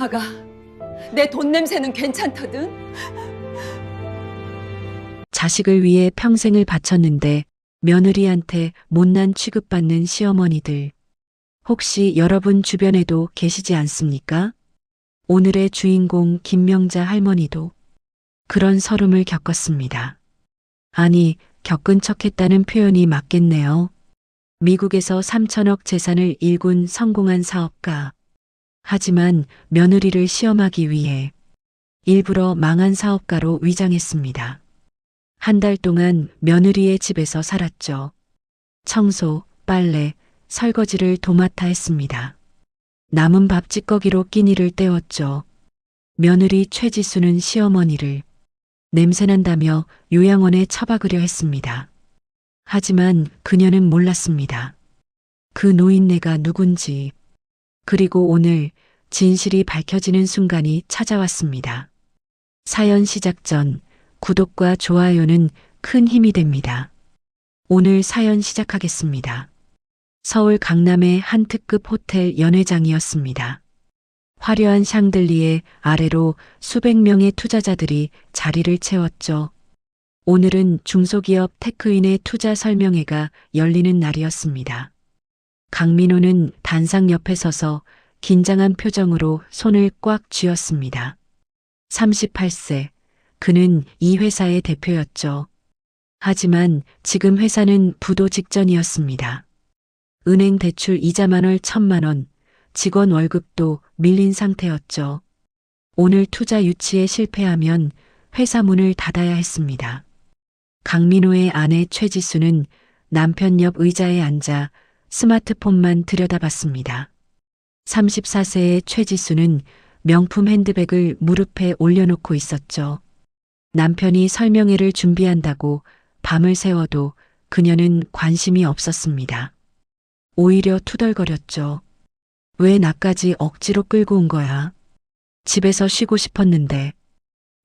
아가, 내 돈 냄새는 괜찮거든? 자식을 위해 평생을 바쳤는데 며느리한테 못난 취급받는 시어머니들. 혹시 여러분 주변에도 계시지 않습니까? 오늘의 주인공 김명자 할머니도 그런 서름을 겪었습니다. 아니, 겪은 척했다는 표현이 맞겠네요. 미국에서 3천억 재산을 일군 성공한 사업가. 하지만 며느리를 시험하기 위해 일부러 망한 사업가로 위장했습니다. 한 달 동안 며느리의 집에서 살았죠. 청소, 빨래, 설거지를 도맡아 했습니다. 남은 밥 찌꺼기로 끼니를 때웠죠. 며느리 최지수는 시어머니를 냄새난다며 요양원에 처박으려 했습니다. 하지만 그녀는 몰랐습니다. 그 노인네가 누군지. 그리고 오늘 진실이 밝혀지는 순간이 찾아왔습니다. 사연 시작 전 구독과 좋아요는 큰 힘이 됩니다. 오늘 사연 시작하겠습니다. 서울 강남의 한 특급 호텔 연회장이었습니다. 화려한 샹들리에 아래로 수백 명의 투자자들이 자리를 채웠죠. 오늘은 중소기업 테크인의 투자 설명회가 열리는 날이었습니다. 강민호는 단상 옆에 서서 긴장한 표정으로 손을 꽉 쥐었습니다. 38세. 그는 이 회사의 대표였죠. 하지만 지금 회사는 부도 직전이었습니다. 은행 대출 이자 만월 1,000만 원, 직원 월급도 밀린 상태였죠. 오늘 투자 유치에 실패하면 회사 문을 닫아야 했습니다. 강민호의 아내 최지수는 남편 옆 의자에 앉아 스마트폰만 들여다봤습니다. 34세의 최지수는 명품 핸드백을 무릎에 올려놓고 있었죠. 남편이 설명회를 준비한다고 밤을 새워도 그녀는 관심이 없었습니다. 오히려 투덜거렸죠. 왜 나까지 억지로 끌고 온 거야? 집에서 쉬고 싶었는데.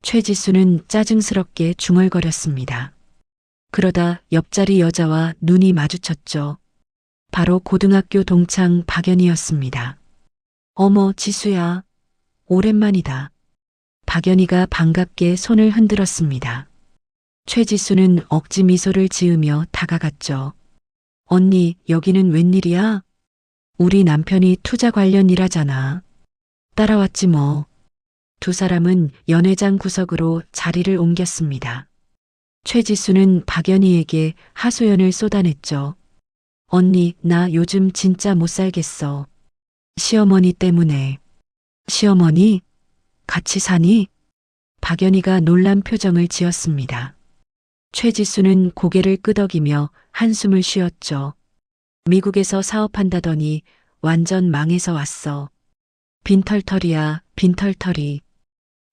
최지수는 짜증스럽게 중얼거렸습니다. 그러다 옆자리 여자와 눈이 마주쳤죠. 바로 고등학교 동창 박연희였습니다. 어머, 지수야. 오랜만이다. 박연희가 반갑게 손을 흔들었습니다. 최지수는 억지 미소를 지으며 다가갔죠. 언니, 여기는 웬일이야? 우리 남편이 투자 관련 일하잖아. 따라왔지 뭐. 두 사람은 연회장 구석으로 자리를 옮겼습니다. 최지수는 박연희에게 하소연을 쏟아냈죠. 언니, 나 요즘 진짜 못 살겠어. 시어머니 때문에. 시어머니? 같이 사니? 박연희가 놀란 표정을 지었습니다. 최지수는 고개를 끄덕이며 한숨을 쉬었죠. 미국에서 사업한다더니 완전 망해서 왔어. 빈털털이야, 빈털털이.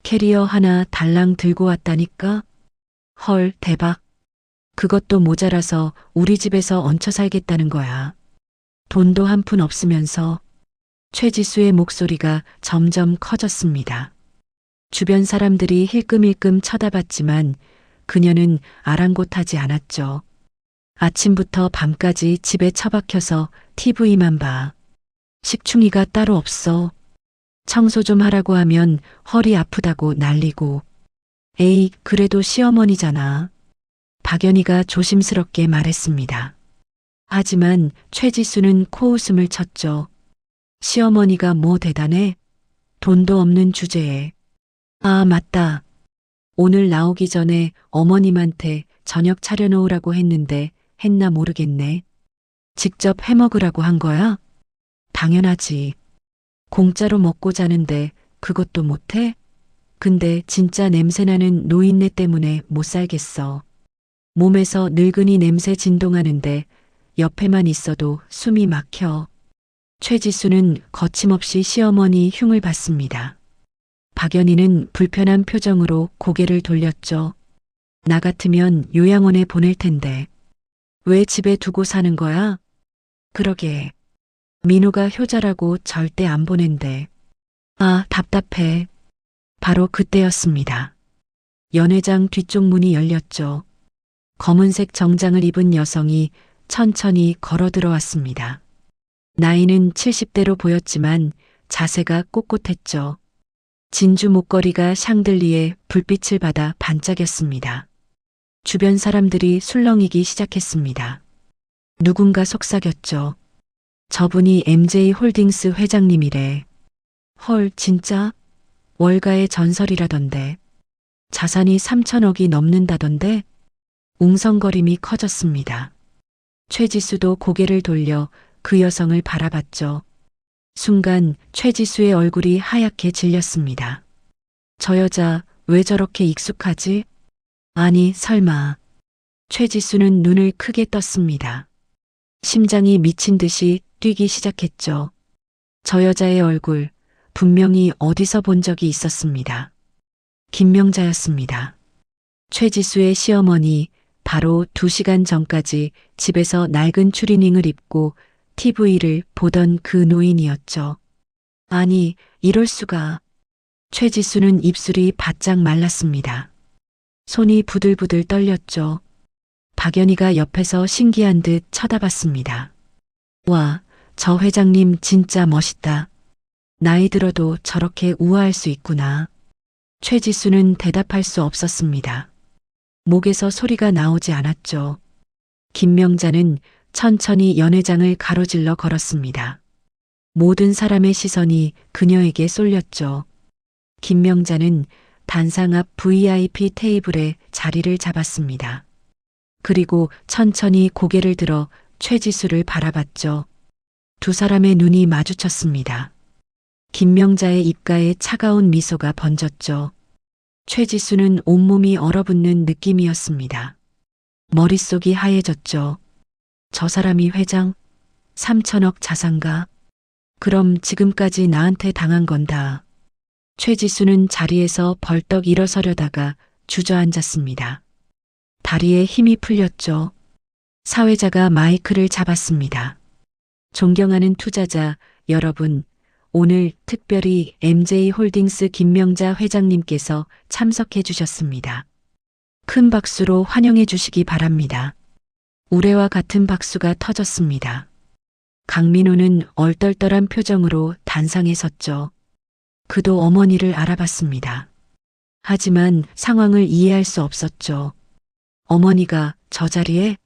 캐리어 하나 달랑 들고 왔다니까? 헐, 대박. 그것도 모자라서 우리 집에서 얹혀 살겠다는 거야. 돈도 한 푼 없으면서. 최지수의 목소리가 점점 커졌습니다. 주변 사람들이 힐끔힐끔 쳐다봤지만 그녀는 아랑곳하지 않았죠. 아침부터 밤까지 집에 처박혀서 TV만 봐. 식충이가 따로 없어. 청소 좀 하라고 하면 허리 아프다고 난리고. 에이, 그래도 시어머니잖아. 박연희가 조심스럽게 말했습니다. 하지만 최지수는 코웃음을 쳤죠. 시어머니가 뭐 대단해? 돈도 없는 주제에. 아, 맞다. 오늘 나오기 전에 어머님한테 저녁 차려놓으라고 했는데 했나 모르겠네. 직접 해먹으라고 한 거야? 당연하지. 공짜로 먹고 자는데 그것도 못해? 근데 진짜 냄새나는 노인네 때문에 못 살겠어. 몸에서 늙은이 냄새 진동하는데 옆에만 있어도 숨이 막혀. 최지수는 거침없이 시어머니 흉을 봤습니다. 박연희는 불편한 표정으로 고개를 돌렸죠. 나 같으면 요양원에 보낼 텐데. 왜 집에 두고 사는 거야? 그러게. 민호가 효자라고 절대 안 보낸대. 아, 답답해. 바로 그때였습니다. 연회장 뒤쪽 문이 열렸죠. 검은색 정장을 입은 여성이 천천히 걸어 들어왔습니다. 나이는 70대로 보였지만 자세가 꼿꼿했죠. 진주 목걸이가 샹들리에 불빛을 받아 반짝였습니다. 주변 사람들이 술렁이기 시작했습니다. 누군가 속삭였죠. 저분이 MJ홀딩스 회장님이래. 헐, 진짜? 월가의 전설이라던데. 자산이 3천억이 넘는다던데? 웅성거림이 커졌습니다. 최지수도 고개를 돌려 그 여성을 바라봤죠. 순간 최지수의 얼굴이 하얗게 질렸습니다. 저 여자 왜 저렇게 익숙하지? 아니, 설마. 최지수는 눈을 크게 떴습니다. 심장이 미친 듯이 뛰기 시작했죠. 저 여자의 얼굴 분명히 어디서 본 적이 있었습니다. 김명자였습니다. 최지수의 시어머니, 바로 2시간 전까지 집에서 낡은 추리닝을 입고 TV를 보던 그 노인이었죠. 아니, 이럴 수가. 최지수는 입술이 바짝 말랐습니다. 손이 부들부들 떨렸죠. 박연희가 옆에서 신기한 듯 쳐다봤습니다. 와, 저 회장님 진짜 멋있다. 나이 들어도 저렇게 우아할 수 있구나. 최지수는 대답할 수 없었습니다. 목에서 소리가 나오지 않았죠. 김명자는 천천히 연회장을 가로질러 걸었습니다. 모든 사람의 시선이 그녀에게 쏠렸죠. 김명자는 단상 앞 VIP 테이블에 자리를 잡았습니다. 그리고 천천히 고개를 들어 최지수를 바라봤죠. 두 사람의 눈이 마주쳤습니다. 김명자의 입가에 차가운 미소가 번졌죠. 최지수는 온몸이 얼어붙는 느낌이었습니다. 머릿속이 하얘졌죠. 저 사람이 회장? 3천억 자산가? 그럼 지금까지 나한테 당한 건다. 최지수는 자리에서 벌떡 일어서려다가 주저앉았습니다. 다리에 힘이 풀렸죠. 사회자가 마이크를 잡았습니다. 존경하는 투자자 여러분, 오늘 특별히 MJ홀딩스 김명자 회장님께서 참석해 주셨습니다. 큰 박수로 환영해 주시기 바랍니다. 우레와 같은 박수가 터졌습니다. 강민호는 얼떨떨한 표정으로 단상에 섰죠. 그도 어머니를 알아봤습니다. 하지만 상황을 이해할 수 없었죠. 어머니가 저 자리에?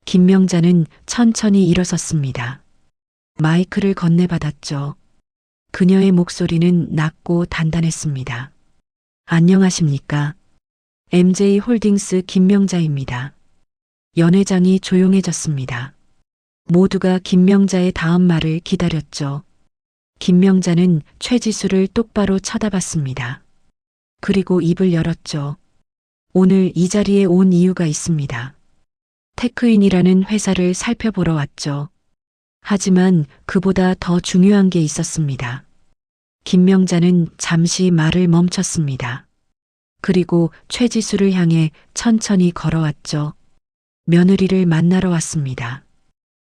김명자는 천천히 일어섰습니다. 마이크를 건네받았죠. 그녀의 목소리는 낮고 단단했습니다. 안녕하십니까? MJ홀딩스 김명자입니다. 연회장이 조용해졌습니다. 모두가 김명자의 다음 말을 기다렸죠. 김명자는 최지수를 똑바로 쳐다봤습니다. 그리고 입을 열었죠. 오늘 이 자리에 온 이유가 있습니다. 테크인이라는 회사를 살펴보러 왔죠. 하지만 그보다 더 중요한 게 있었습니다. 김명자는 잠시 말을 멈췄습니다. 그리고 최지수를 향해 천천히 걸어왔죠. 며느리를 만나러 왔습니다.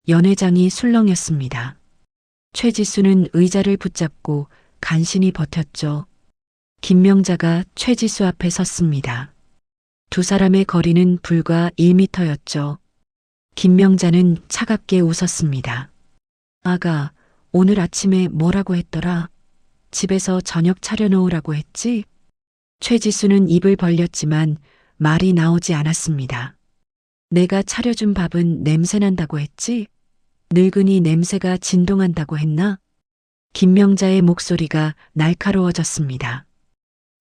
연회장이 술렁였습니다. 최지수는 의자를 붙잡고 간신히 버텼죠. 김명자가 최지수 앞에 섰습니다. 두 사람의 거리는 불과 1미터였죠. 김명자는 차갑게 웃었습니다. 아가, 오늘 아침에 뭐라고 했더라? 집에서 저녁 차려놓으라고 했지? 최지수는 입을 벌렸지만 말이 나오지 않았습니다. 내가 차려준 밥은 냄새난다고 했지? 늙은이 냄새가 진동한다고 했나? 김명자의 목소리가 날카로워졌습니다.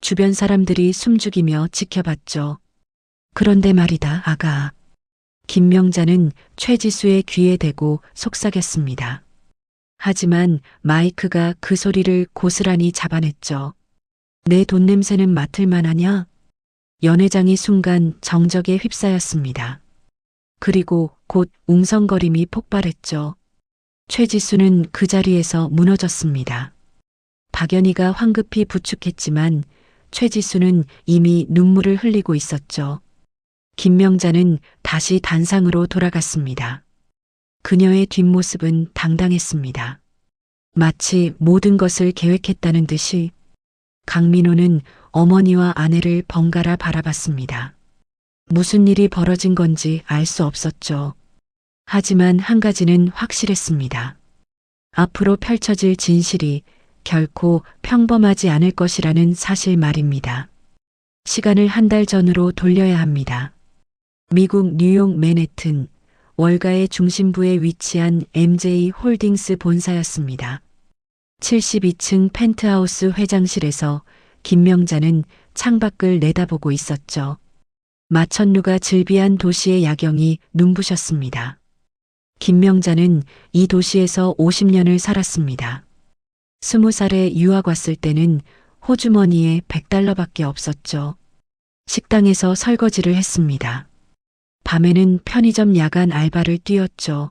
주변 사람들이 숨죽이며 지켜봤죠. 그런데 말이다, 아가. 김명자는 최지수의 귀에 대고 속삭였습니다. 하지만 마이크가 그 소리를 고스란히 잡아냈죠. 내 돈 냄새는 맡을만 하냐? 연회장이 순간 정적에 휩싸였습니다. 그리고 곧 웅성거림이 폭발했죠. 최지수는 그 자리에서 무너졌습니다. 박연희가 황급히 부축했지만 최지수는 이미 눈물을 흘리고 있었죠. 김명자는 다시 단상으로 돌아갔습니다. 그녀의 뒷모습은 당당했습니다. 마치 모든 것을 계획했다는 듯이. 강민호는 어머니와 아내를 번갈아 바라봤습니다. 무슨 일이 벌어진 건지 알 수 없었죠. 하지만 한 가지는 확실했습니다. 앞으로 펼쳐질 진실이 결코 평범하지 않을 것이라는 사실 말입니다. 시간을 한 달 전으로 돌려야 합니다. 미국 뉴욕 맨해튼 월가의 중심부에 위치한 MJ 홀딩스 본사였습니다. 72층 펜트하우스 회장실에서 김명자는 창밖을 내다보고 있었죠. 마천루가 즐비한 도시의 야경이 눈부셨습니다. 김명자는 이 도시에서 50년을 살았습니다. 20살에 유학 왔을 때는 호주머니에 $100밖에 없었죠. 식당에서 설거지를 했습니다. 밤에는 편의점 야간 알바를 뛰었죠.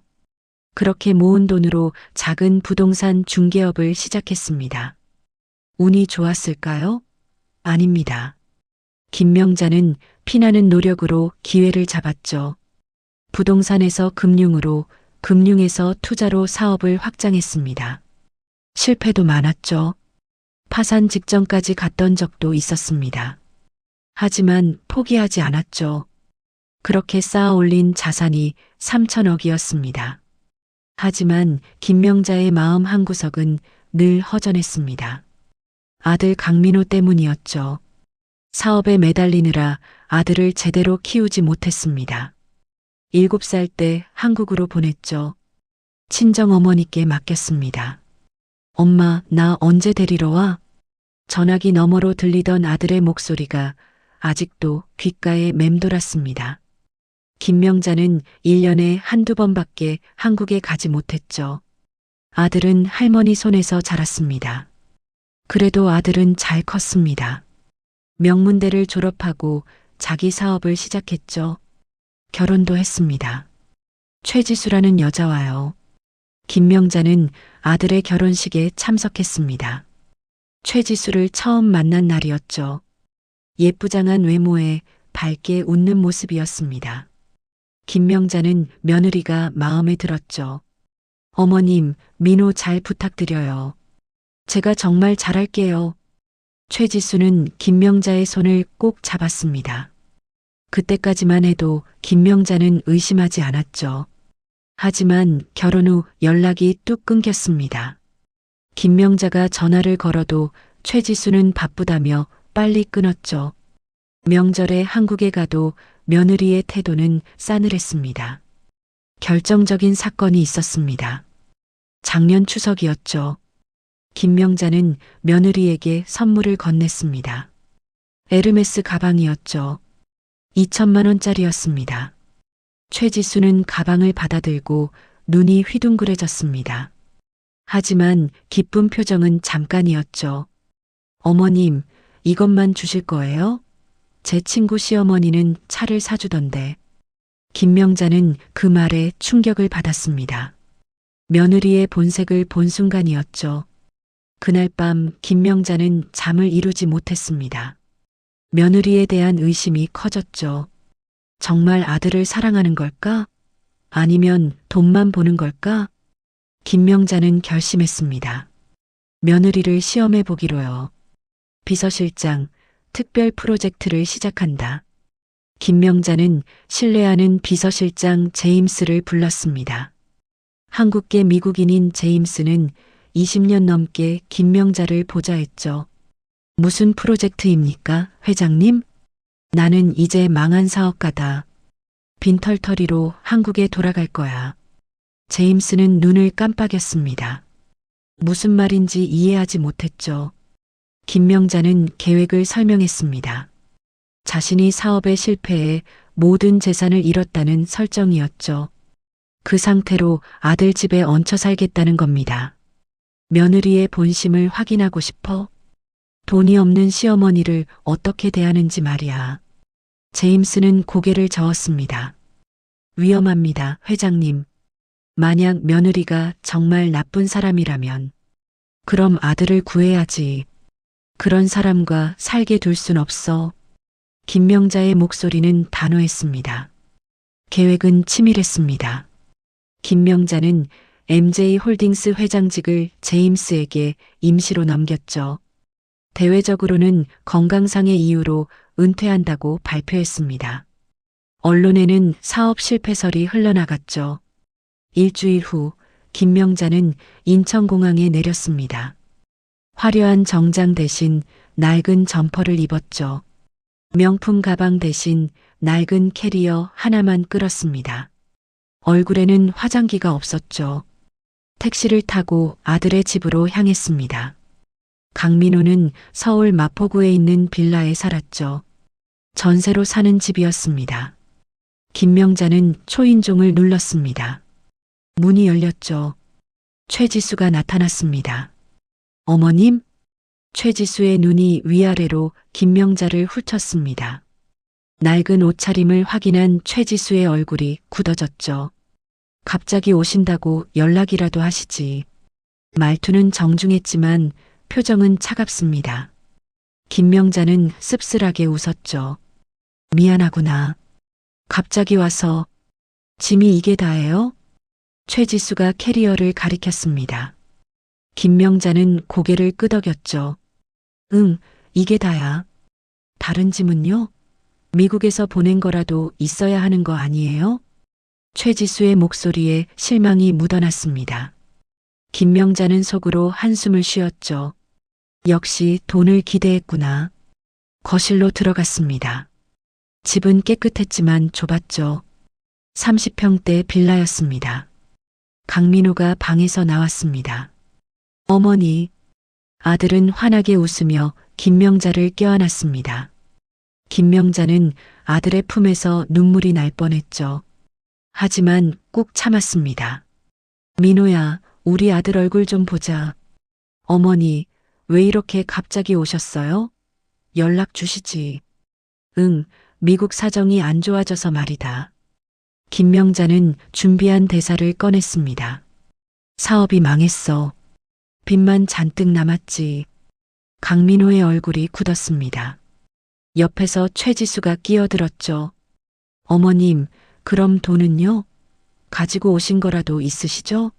그렇게 모은 돈으로 작은 부동산 중개업을 시작했습니다. 운이 좋았을까요? 아닙니다. 김명자는 피나는 노력으로 기회를 잡았죠. 부동산에서 금융으로, 금융에서 투자로 사업을 확장했습니다. 실패도 많았죠. 파산 직전까지 갔던 적도 있었습니다. 하지만 포기하지 않았죠. 그렇게 쌓아 올린 자산이 3천억이었습니다. 하지만 김명자의 마음 한구석은 늘 허전했습니다. 아들 강민호 때문이었죠. 사업에 매달리느라 아들을 제대로 키우지 못했습니다. 7살 때 한국으로 보냈죠. 친정어머니께 맡겼습니다. 엄마, 나 언제 데리러 와? 전화기 너머로 들리던 아들의 목소리가 아직도 귓가에 맴돌았습니다. 김명자는 1년에 한두 번밖에 한국에 가지 못했죠. 아들은 할머니 손에서 자랐습니다. 그래도 아들은 잘 컸습니다. 명문대를 졸업하고 자기 사업을 시작했죠. 결혼도 했습니다. 최지수라는 여자와요. 김명자는 아들의 결혼식에 참석했습니다. 최지수를 처음 만난 날이었죠. 예쁘장한 외모에 밝게 웃는 모습이었습니다. 김명자는 며느리가 마음에 들었죠. 어머님, 민호 잘 부탁드려요. 제가 정말 잘할게요. 최지수는 김명자의 손을 꼭 잡았습니다. 그때까지만 해도 김명자는 의심하지 않았죠. 하지만 결혼 후 연락이 뚝 끊겼습니다. 김명자가 전화를 걸어도 최지수는 바쁘다며 빨리 끊었죠. 명절에 한국에 가도 며느리의 태도는 싸늘했습니다. 결정적인 사건이 있었습니다. 작년 추석이었죠. 김명자는 며느리에게 선물을 건넸습니다. 에르메스 가방이었죠. 2천만 원짜리였습니다. 최지수는 가방을 받아들고 눈이 휘둥그레졌습니다. 하지만 기쁜 표정은 잠깐이었죠. 어머님, 이것만 주실 거예요? 제 친구 시어머니는 차를 사주던데. 김명자는 그 말에 충격을 받았습니다. 며느리의 본색을 본 순간이었죠. 그날 밤 김명자는 잠을 이루지 못했습니다. 며느리에 대한 의심이 커졌죠. 정말 아들을 사랑하는 걸까? 아니면 돈만 보는 걸까? 김명자는 결심했습니다. 며느리를 시험해 보기로요. 비서실장, 특별 프로젝트를 시작한다. 김명자는 신뢰하는 비서실장 제임스를 불렀습니다. 한국계 미국인인 제임스는 20년 넘게 김명자를 보좌했죠. 무슨 프로젝트입니까, 회장님? 나는 이제 망한 사업가다. 빈털터리로 한국에 돌아갈 거야. 제임스는 눈을 깜빡였습니다. 무슨 말인지 이해하지 못했죠. 김명자는 계획을 설명했습니다. 자신이 사업에 실패해 모든 재산을 잃었다는 설정이었죠. 그 상태로 아들 집에 얹혀 살겠다는 겁니다. 며느리의 본심을 확인하고 싶어? 돈이 없는 시어머니를 어떻게 대하는지 말이야. 제임스는 고개를 저었습니다. 위험합니다, 회장님. 만약 며느리가 정말 나쁜 사람이라면, 그럼 아들을 구해야지. 그런 사람과 살게 둘 순 없어. 김명자의 목소리는 단호했습니다. 계획은 치밀했습니다. 김명자는 MJ 홀딩스 회장직을 제임스에게 임시로 넘겼죠. 대외적으로는 건강상의 이유로 은퇴한다고 발표했습니다. 언론에는 사업 실패설이 흘러나갔죠. 일주일 후 김명자는 인천공항에 내렸습니다. 화려한 정장 대신 낡은 점퍼를 입었죠. 명품 가방 대신 낡은 캐리어 하나만 끌었습니다. 얼굴에는 화장기가 없었죠. 택시를 타고 아들의 집으로 향했습니다. 강민호는 서울 마포구에 있는 빌라에 살았죠. 전세로 사는 집이었습니다. 김명자는 초인종을 눌렀습니다. 문이 열렸죠. 최지수가 나타났습니다. 어머님? 최지수의 눈이 위아래로 김명자를 훑었습니다. 낡은 옷차림을 확인한 최지수의 얼굴이 굳어졌죠. 갑자기 오신다고 연락이라도 하시지. 말투는 정중했지만 표정은 차갑습니다. 김명자는 씁쓸하게 웃었죠. 미안하구나. 갑자기 와서 짐이 이게 다예요? 최지수가 캐리어를 가리켰습니다. 김명자는 고개를 끄덕였죠. 응, 이게 다야. 다른 짐은요? 미국에서 보낸 거라도 있어야 하는 거 아니에요? 최지수의 목소리에 실망이 묻어났습니다. 김명자는 속으로 한숨을 쉬었죠. 역시 돈을 기대했구나. 거실로 들어갔습니다. 집은 깨끗했지만 좁았죠. 30평대 빌라였습니다. 강민호가 방에서 나왔습니다. 어머니. 아들은 환하게 웃으며 김명자를 껴안았습니다. 김명자는 아들의 품에서 눈물이 날 뻔했죠. 하지만 꾹 참았습니다. 민호야, 우리 아들 얼굴 좀 보자. 어머니, 왜 이렇게 갑자기 오셨어요? 연락 주시지. 응, 미국 사정이 안 좋아져서 말이다. 김명자는 준비한 대사를 꺼냈습니다. 사업이 망했어. 빚만 잔뜩 남았지. 강민호의 얼굴이 굳었습니다. 옆에서 최지수가 끼어들었죠. 어머님, 그럼 돈은요? 가지고 오신 거라도 있으시죠?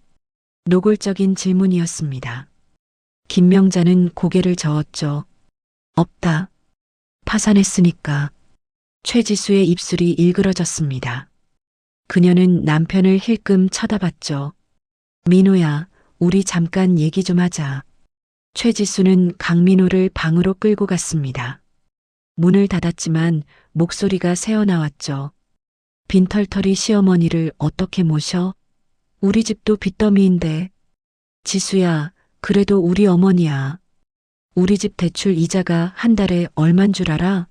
노골적인 질문이었습니다. 김명자는 고개를 저었죠. 없다. 파산했으니까. 최지수의 입술이 일그러졌습니다. 그녀는 남편을 힐끔 쳐다봤죠. 민호야, 우리 잠깐 얘기 좀 하자. 최지수는 강민호를 방으로 끌고 갔습니다. 문을 닫았지만 목소리가 새어나왔죠. 빈털터리 시어머니를 어떻게 모셔? 우리 집도 빚더미인데. 지수야, 그래도 우리 어머니야. 우리 집 대출 이자가 한 달에 얼만 줄 알아?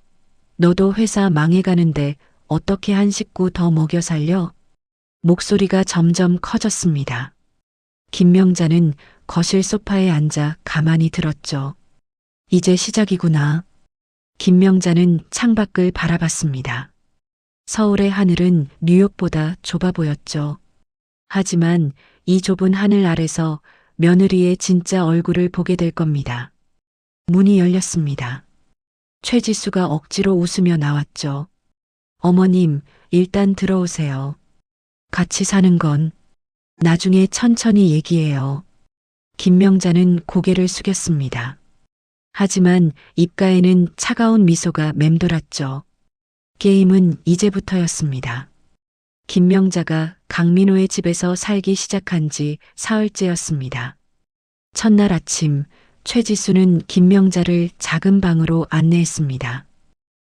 너도 회사 망해가는데 어떻게 한 식구 더 먹여 살려? 목소리가 점점 커졌습니다. 김명자는 거실 소파에 앉아 가만히 들었죠. 이제 시작이구나. 김명자는 창밖을 바라봤습니다. 서울의 하늘은 뉴욕보다 좁아 보였죠. 하지만 이 좁은 하늘 아래서 며느리의 진짜 얼굴을 보게 될 겁니다. 문이 열렸습니다. 최지수가 억지로 웃으며 나왔죠. 어머님, 일단 들어오세요. 같이 사는 건 나중에 천천히 얘기해요. 김명자는 고개를 숙였습니다. 하지만 입가에는 차가운 미소가 맴돌았죠. 게임은 이제부터였습니다. 김명자가 강민호의 집에서 살기 시작한 지 사흘째였습니다. 첫날 아침, 최지수는 김명자를 작은 방으로 안내했습니다.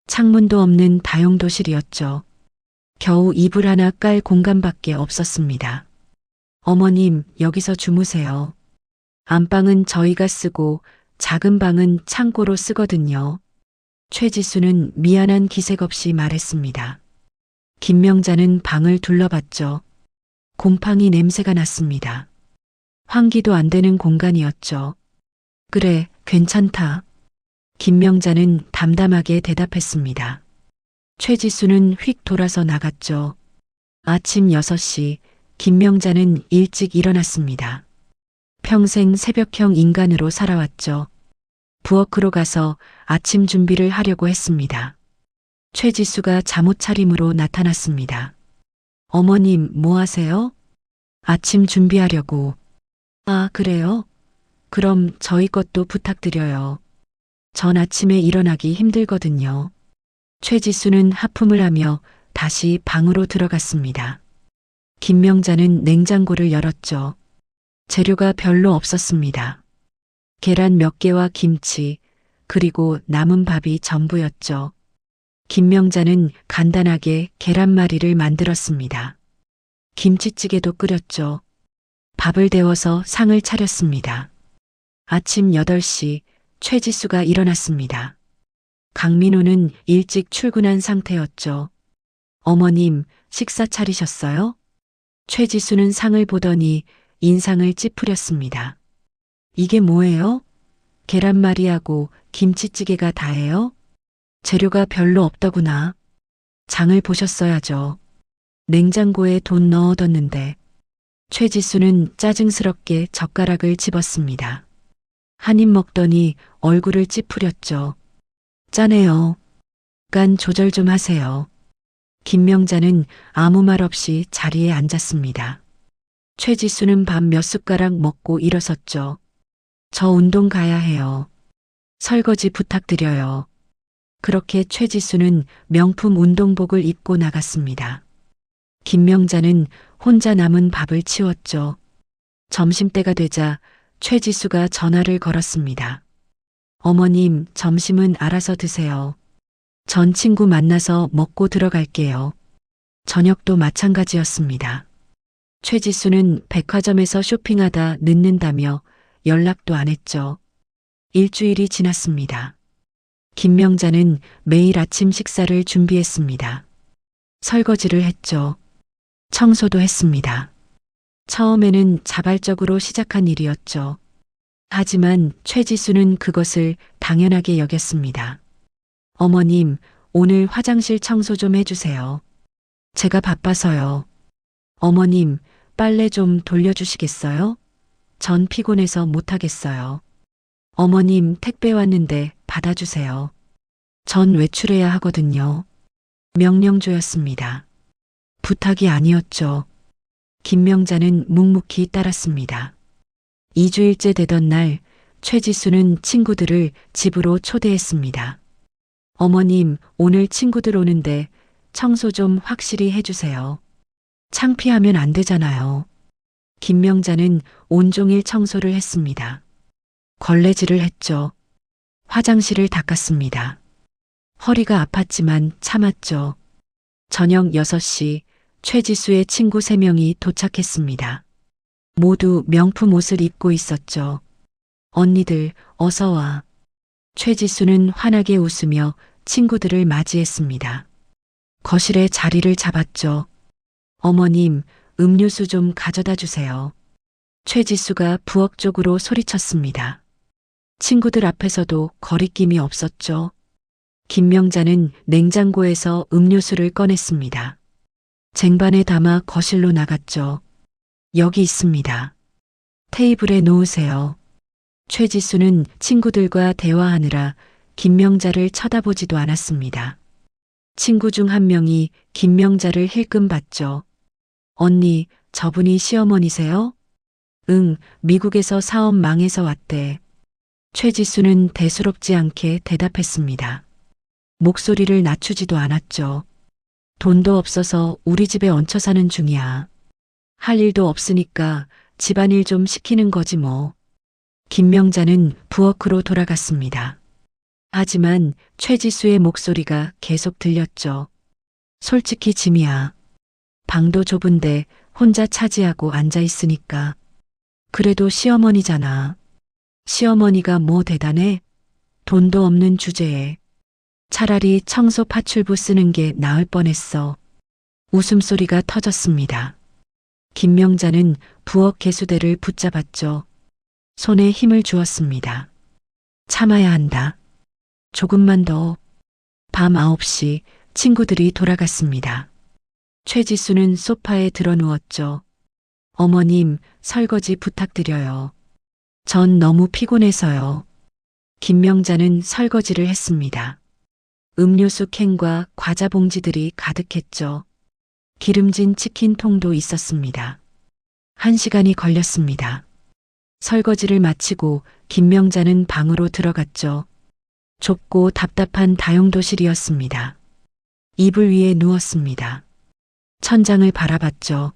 창문도 없는 다용도실이었죠. 겨우 이불 하나 깔 공간밖에 없었습니다. 어머님, 여기서 주무세요. 안방은 저희가 쓰고 작은 방은 창고로 쓰거든요. 최지수는 미안한 기색 없이 말했습니다. 김명자는 방을 둘러봤죠. 곰팡이 냄새가 났습니다. 환기도 안 되는 공간이었죠. 그래, 괜찮다. 김명자는 담담하게 대답했습니다. 최지수는 휙 돌아서 나갔죠. 아침 6시, 김명자는 일찍 일어났습니다. 평생 새벽형 인간으로 살아왔죠. 부엌으로 가서 아침 준비를 하려고 했습니다. 최지수가 잠옷 차림으로 나타났습니다. 어머님, 뭐 하세요? 아침 준비하려고. 아, 그래요? 그럼 저희 것도 부탁드려요. 전 아침에 일어나기 힘들거든요. 최지수는 하품을 하며 다시 방으로 들어갔습니다. 김명자는 냉장고를 열었죠. 재료가 별로 없었습니다. 계란 몇 개와 김치, 그리고 남은 밥이 전부였죠. 김명자는 간단하게 계란말이를 만들었습니다. 김치찌개도 끓였죠. 밥을 데워서 상을 차렸습니다. 아침 8시 최지수가 일어났습니다. 강민호는 일찍 출근한 상태였죠. 어머님, 식사 차리셨어요? 최지수는 상을 보더니 인상을 찌푸렸습니다. 이게 뭐예요? 계란말이하고 김치찌개가 다예요? 재료가 별로 없더구나. 장을 보셨어야죠. 냉장고에 돈 넣어뒀는데. 최지수는 짜증스럽게 젓가락을 집었습니다. 한 입 먹더니 얼굴을 찌푸렸죠. 짜네요. 간 조절 좀 하세요. 김명자는 아무 말 없이 자리에 앉았습니다. 최지수는 밥 몇 숟가락 먹고 일어섰죠. 저 운동 가야 해요. 설거지 부탁드려요. 그렇게 최지수는 명품 운동복을 입고 나갔습니다. 김명자는 혼자 남은 밥을 치웠죠. 점심때가 되자 최지수가 전화를 걸었습니다. 어머님, 점심은 알아서 드세요. 전 친구 만나서 먹고 들어갈게요. 저녁도 마찬가지였습니다. 최지수는 백화점에서 쇼핑하다 늦는다며 연락도 안 했죠. 일주일이 지났습니다. 김명자는 매일 아침 식사를 준비했습니다. 설거지를 했죠. 청소도 했습니다. 처음에는 자발적으로 시작한 일이었죠. 하지만 최지수는 그것을 당연하게 여겼습니다. 어머님, 오늘 화장실 청소 좀 해주세요. 제가 바빠서요. 어머님, 빨래 좀 돌려주시겠어요? 전 피곤해서 못하겠어요. 어머님, 택배 왔는데 받아주세요. 전 외출해야 하거든요. 명령조였습니다. 부탁이 아니었죠. 김명자는 묵묵히 따랐습니다. 2주일째 되던 날 최지수는 친구들을 집으로 초대했습니다. 어머님, 오늘 친구들 오는데 청소 좀 확실히 해주세요. 창피하면 안 되잖아요. 김명자는 온종일 청소를 했습니다. 걸레질을 했죠. 화장실을 닦았습니다. 허리가 아팠지만 참았죠. 저녁 6시 최지수의 친구 3명이 도착했습니다. 모두 명품 옷을 입고 있었죠. 언니들, 어서 와. 최지수는 환하게 웃으며 친구들을 맞이했습니다. 거실에 자리를 잡았죠. 어머님, 음료수 좀 가져다 주세요. 최지수가 부엌 쪽으로 소리쳤습니다. 친구들 앞에서도 거리낌이 없었죠. 김명자는 냉장고에서 음료수를 꺼냈습니다. 쟁반에 담아 거실로 나갔죠. 여기 있습니다. 테이블에 놓으세요. 최지수는 친구들과 대화하느라 김명자를 쳐다보지도 않았습니다. 친구 중 한 명이 김명자를 힐끔 봤죠. 언니, 저분이 시어머니세요? 응, 미국에서 사업 망해서 왔대. 최지수는 대수롭지 않게 대답했습니다. 목소리를 낮추지도 않았죠. 돈도 없어서 우리 집에 얹혀 사는 중이야. 할 일도 없으니까 집안일 좀 시키는 거지 뭐. 김명자는 부엌으로 돌아갔습니다. 하지만 최지수의 목소리가 계속 들렸죠. 솔직히 짐이야. 방도 좁은데 혼자 차지하고 앉아 있으니까. 그래도 시어머니잖아. 시어머니가 뭐 대단해? 돈도 없는 주제에. 차라리 청소 파출부 쓰는 게 나을 뻔했어. 웃음소리가 터졌습니다. 김명자는 부엌 개수대를 붙잡았죠. 손에 힘을 주었습니다. 참아야 한다. 조금만 더. 밤 9시 친구들이 돌아갔습니다. 최지수는 소파에 드러누웠죠. 어머님, 설거지 부탁드려요. 전 너무 피곤해서요. 김명자는 설거지를 했습니다. 음료수 캔과 과자 봉지들이 가득했죠. 기름진 치킨통도 있었습니다. 1시간이 걸렸습니다. 설거지를 마치고 김명자는 방으로 들어갔죠. 좁고 답답한 다용도실이었습니다. 이불 위에 누웠습니다. 천장을 바라봤죠.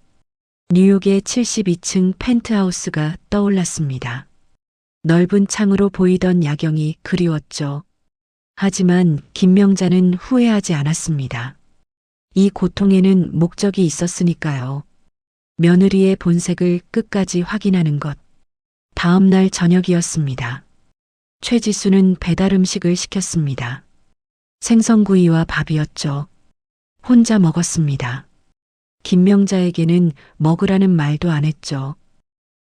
뉴욕의 72층 펜트하우스가 떠올랐습니다. 넓은 창으로 보이던 야경이 그리웠죠. 하지만 김명자는 후회하지 않았습니다. 이 고통에는 목적이 있었으니까요. 며느리의 본색을 끝까지 확인하는 것. 다음 날 저녁이었습니다. 최지수는 배달 음식을 시켰습니다. 생선구이와 밥이었죠. 혼자 먹었습니다. 김명자에게는 먹으라는 말도 안 했죠.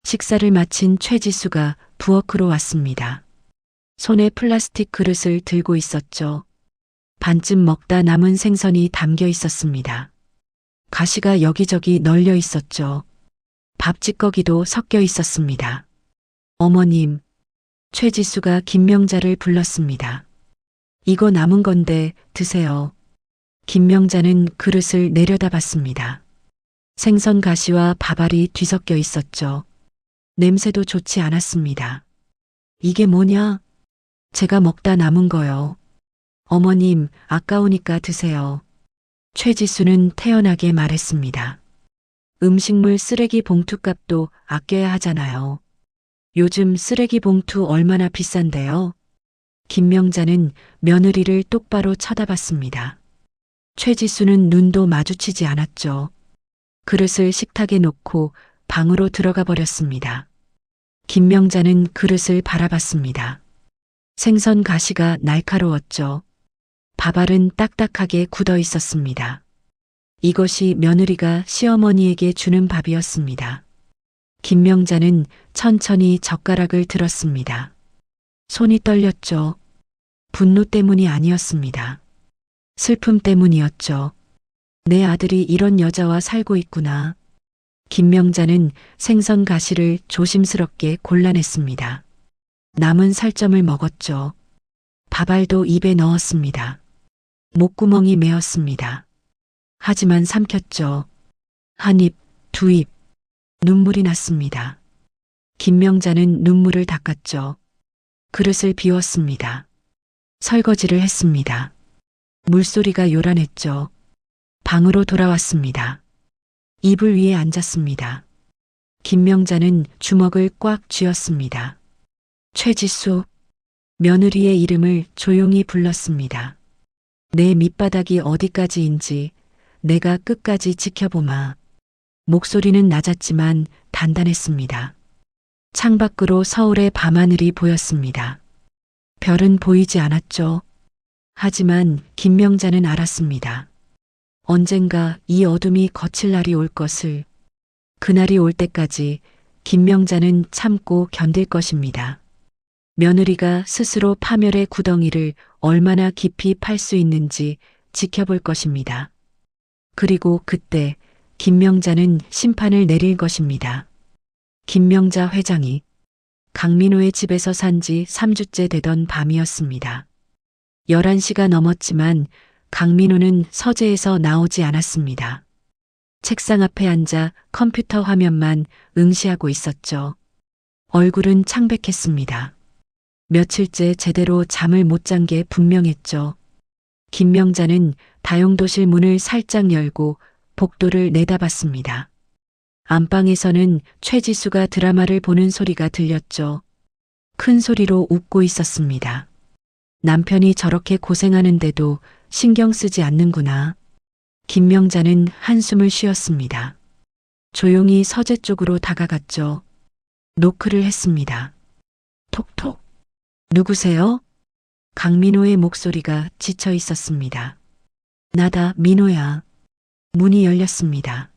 식사를 마친 최지수가 부엌으로 왔습니다. 손에 플라스틱 그릇을 들고 있었죠. 반쯤 먹다 남은 생선이 담겨 있었습니다. 가시가 여기저기 널려 있었죠. 밥 찌꺼기도 섞여 있었습니다. 어머님, 최지수가 김명자를 불렀습니다. 이거 남은 건데 드세요. 김명자는 그릇을 내려다봤습니다. 생선 가시와 밥알이 뒤섞여 있었죠. 냄새도 좋지 않았습니다. 이게 뭐냐? 제가 먹다 남은 거요. 어머님, 아까우니까 드세요. 최지수는 태연하게 말했습니다. 음식물 쓰레기 봉투 값도 아껴야 하잖아요. 요즘 쓰레기 봉투 얼마나 비싼데요? 김명자는 며느리를 똑바로 쳐다봤습니다. 최지수는 눈도 마주치지 않았죠. 그릇을 식탁에 놓고 방으로 들어가 버렸습니다. 김명자는 그릇을 바라봤습니다. 생선 가시가 날카로웠죠. 밥알은 딱딱하게 굳어 있었습니다. 이것이 며느리가 시어머니에게 주는 밥이었습니다. 김명자는 천천히 젓가락을 들었습니다. 손이 떨렸죠. 분노 때문이 아니었습니다. 슬픔 때문이었죠. 내 아들이 이런 여자와 살고 있구나. 김명자는 생선 가시를 조심스럽게 골라냈습니다. 남은 살점을 먹었죠. 밥알도 입에 넣었습니다. 목구멍이 메었습니다. 하지만 삼켰죠. 한 입, 두 입. 눈물이 났습니다. 김명자는 눈물을 닦았죠. 그릇을 비웠습니다. 설거지를 했습니다. 물소리가 요란했죠. 방으로 돌아왔습니다. 이불 위에 앉았습니다. 김명자는 주먹을 꽉 쥐었습니다. 최지수, 며느리의 이름을 조용히 불렀습니다. 내 밑바닥이 어디까지인지 내가 끝까지 지켜보마. 목소리는 낮았지만 단단했습니다. 창밖으로 서울의 밤하늘이 보였습니다. 별은 보이지 않았죠. 하지만 김명자는 알았습니다. 언젠가 이 어둠이 거칠 날이 올 것을. 그날이 올 때까지 김명자는 참고 견딜 것입니다. 며느리가 스스로 파멸의 구덩이를 얼마나 깊이 팔 수 있는지 지켜볼 것입니다. 그리고 그때 김명자는 심판을 내릴 것입니다. 김명자 회장이 강민호의 집에서 산 지 3주째 되던 밤이었습니다. 11시가 넘었지만 강민호는 서재에서 나오지 않았습니다. 책상 앞에 앉아 컴퓨터 화면만 응시하고 있었죠. 얼굴은 창백했습니다. 며칠째 제대로 잠을 못 잔 게 분명했죠. 김명자는 다용도실 문을 살짝 열고 복도를 내다봤습니다. 안방에서는 최지수가 드라마를 보는 소리가 들렸죠. 큰 소리로 웃고 있었습니다. 남편이 저렇게 고생하는데도 신경 쓰지 않는구나. 김명자는 한숨을 쉬었습니다. 조용히 서재 쪽으로 다가갔죠. 노크를 했습니다. 톡톡. 누구세요? 강민호의 목소리가 지쳐 있었습니다. 나다, 민호야. 문이 열렸습니다.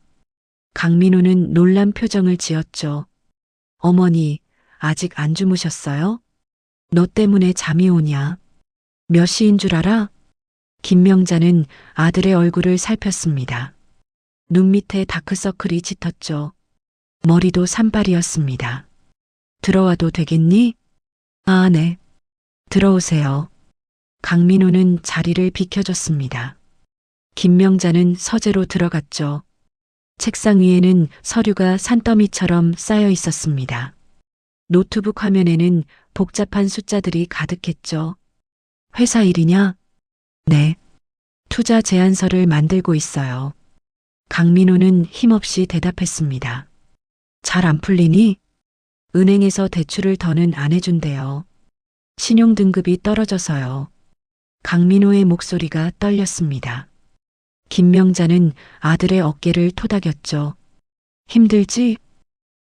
강민호는 놀란 표정을 지었죠. 어머니, 아직 안 주무셨어요? 너 때문에 잠이 오냐? 몇 시인 줄 알아? 김명자는 아들의 얼굴을 살폈습니다. 눈 밑에 다크서클이 짙었죠. 머리도 산발이었습니다. 들어와도 되겠니? 아, 네. 들어오세요. 강민호는 자리를 비켜줬습니다. 김명자는 서재로 들어갔죠. 책상 위에는 서류가 산더미처럼 쌓여 있었습니다. 노트북 화면에는 복잡한 숫자들이 가득했죠. 회사 일이냐? 네. 투자 제안서를 만들고 있어요. 강민호는 힘없이 대답했습니다. 잘 안 풀리니? 은행에서 대출을 더는 안 해준대요. 신용등급이 떨어져서요. 강민호의 목소리가 떨렸습니다. 김명자는 아들의 어깨를 토닥였죠. 힘들지?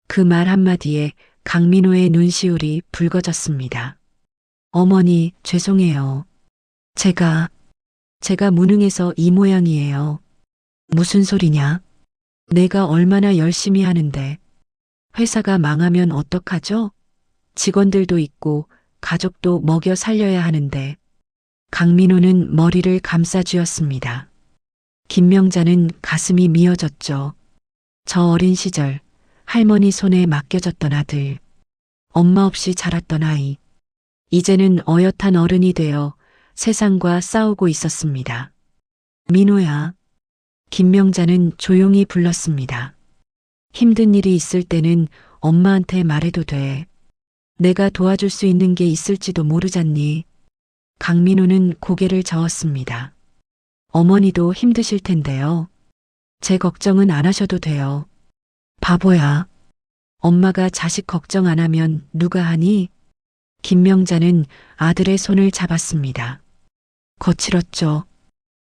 그 말 한마디에 강민호의 눈시울이 붉어졌습니다. 어머니, 죄송해요. 제가 무능해서 이 모양이에요. 무슨 소리냐? 내가 얼마나 열심히 하는데. 회사가 망하면 어떡하죠? 직원들도 있고 가족도 먹여 살려야 하는데. 강민호는 머리를 감싸쥐었습니다. 김명자는 가슴이 미어졌죠. 저 어린 시절 할머니 손에 맡겨졌던 아들. 엄마 없이 자랐던 아이. 이제는 어엿한 어른이 되어 세상과 싸우고 있었습니다. 민호야. 김명자는 조용히 불렀습니다. 힘든 일이 있을 때는 엄마한테 말해도 돼. 내가 도와줄 수 있는 게 있을지도 모르잖니. 강민호는 고개를 저었습니다. 어머니도 힘드실 텐데요. 제 걱정은 안 하셔도 돼요. 바보야. 엄마가 자식 걱정 안 하면 누가 하니? 김명자는 아들의 손을 잡았습니다. 거칠었죠.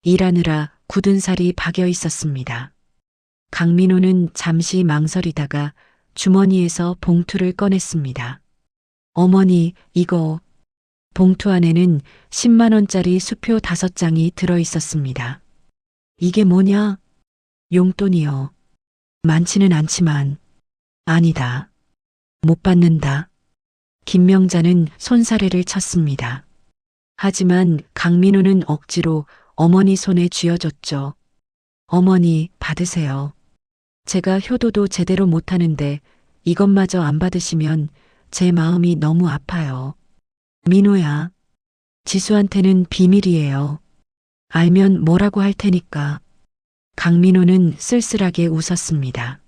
일하느라 굳은 살이 박여 있었습니다. 강민호는 잠시 망설이다가 주머니에서 봉투를 꺼냈습니다. 어머니, 이거. 봉투 안에는 10만 원짜리 수표 5장이 들어 있었습니다. 이게 뭐냐? 용돈이요. 많지는 않지만. 아니다. 못 받는다. 김명자는 손사래를 쳤습니다. 하지만 강민호는 억지로 어머니 손에 쥐어줬죠. 어머니, 받으세요. 제가 효도도 제대로 못하는데 이것마저 안 받으시면 제 마음이 너무 아파요. 민호야, 지수한테는 비밀이에요. 알면 뭐라고 할 테니까. 강민호는 쓸쓸하게 웃었습니다.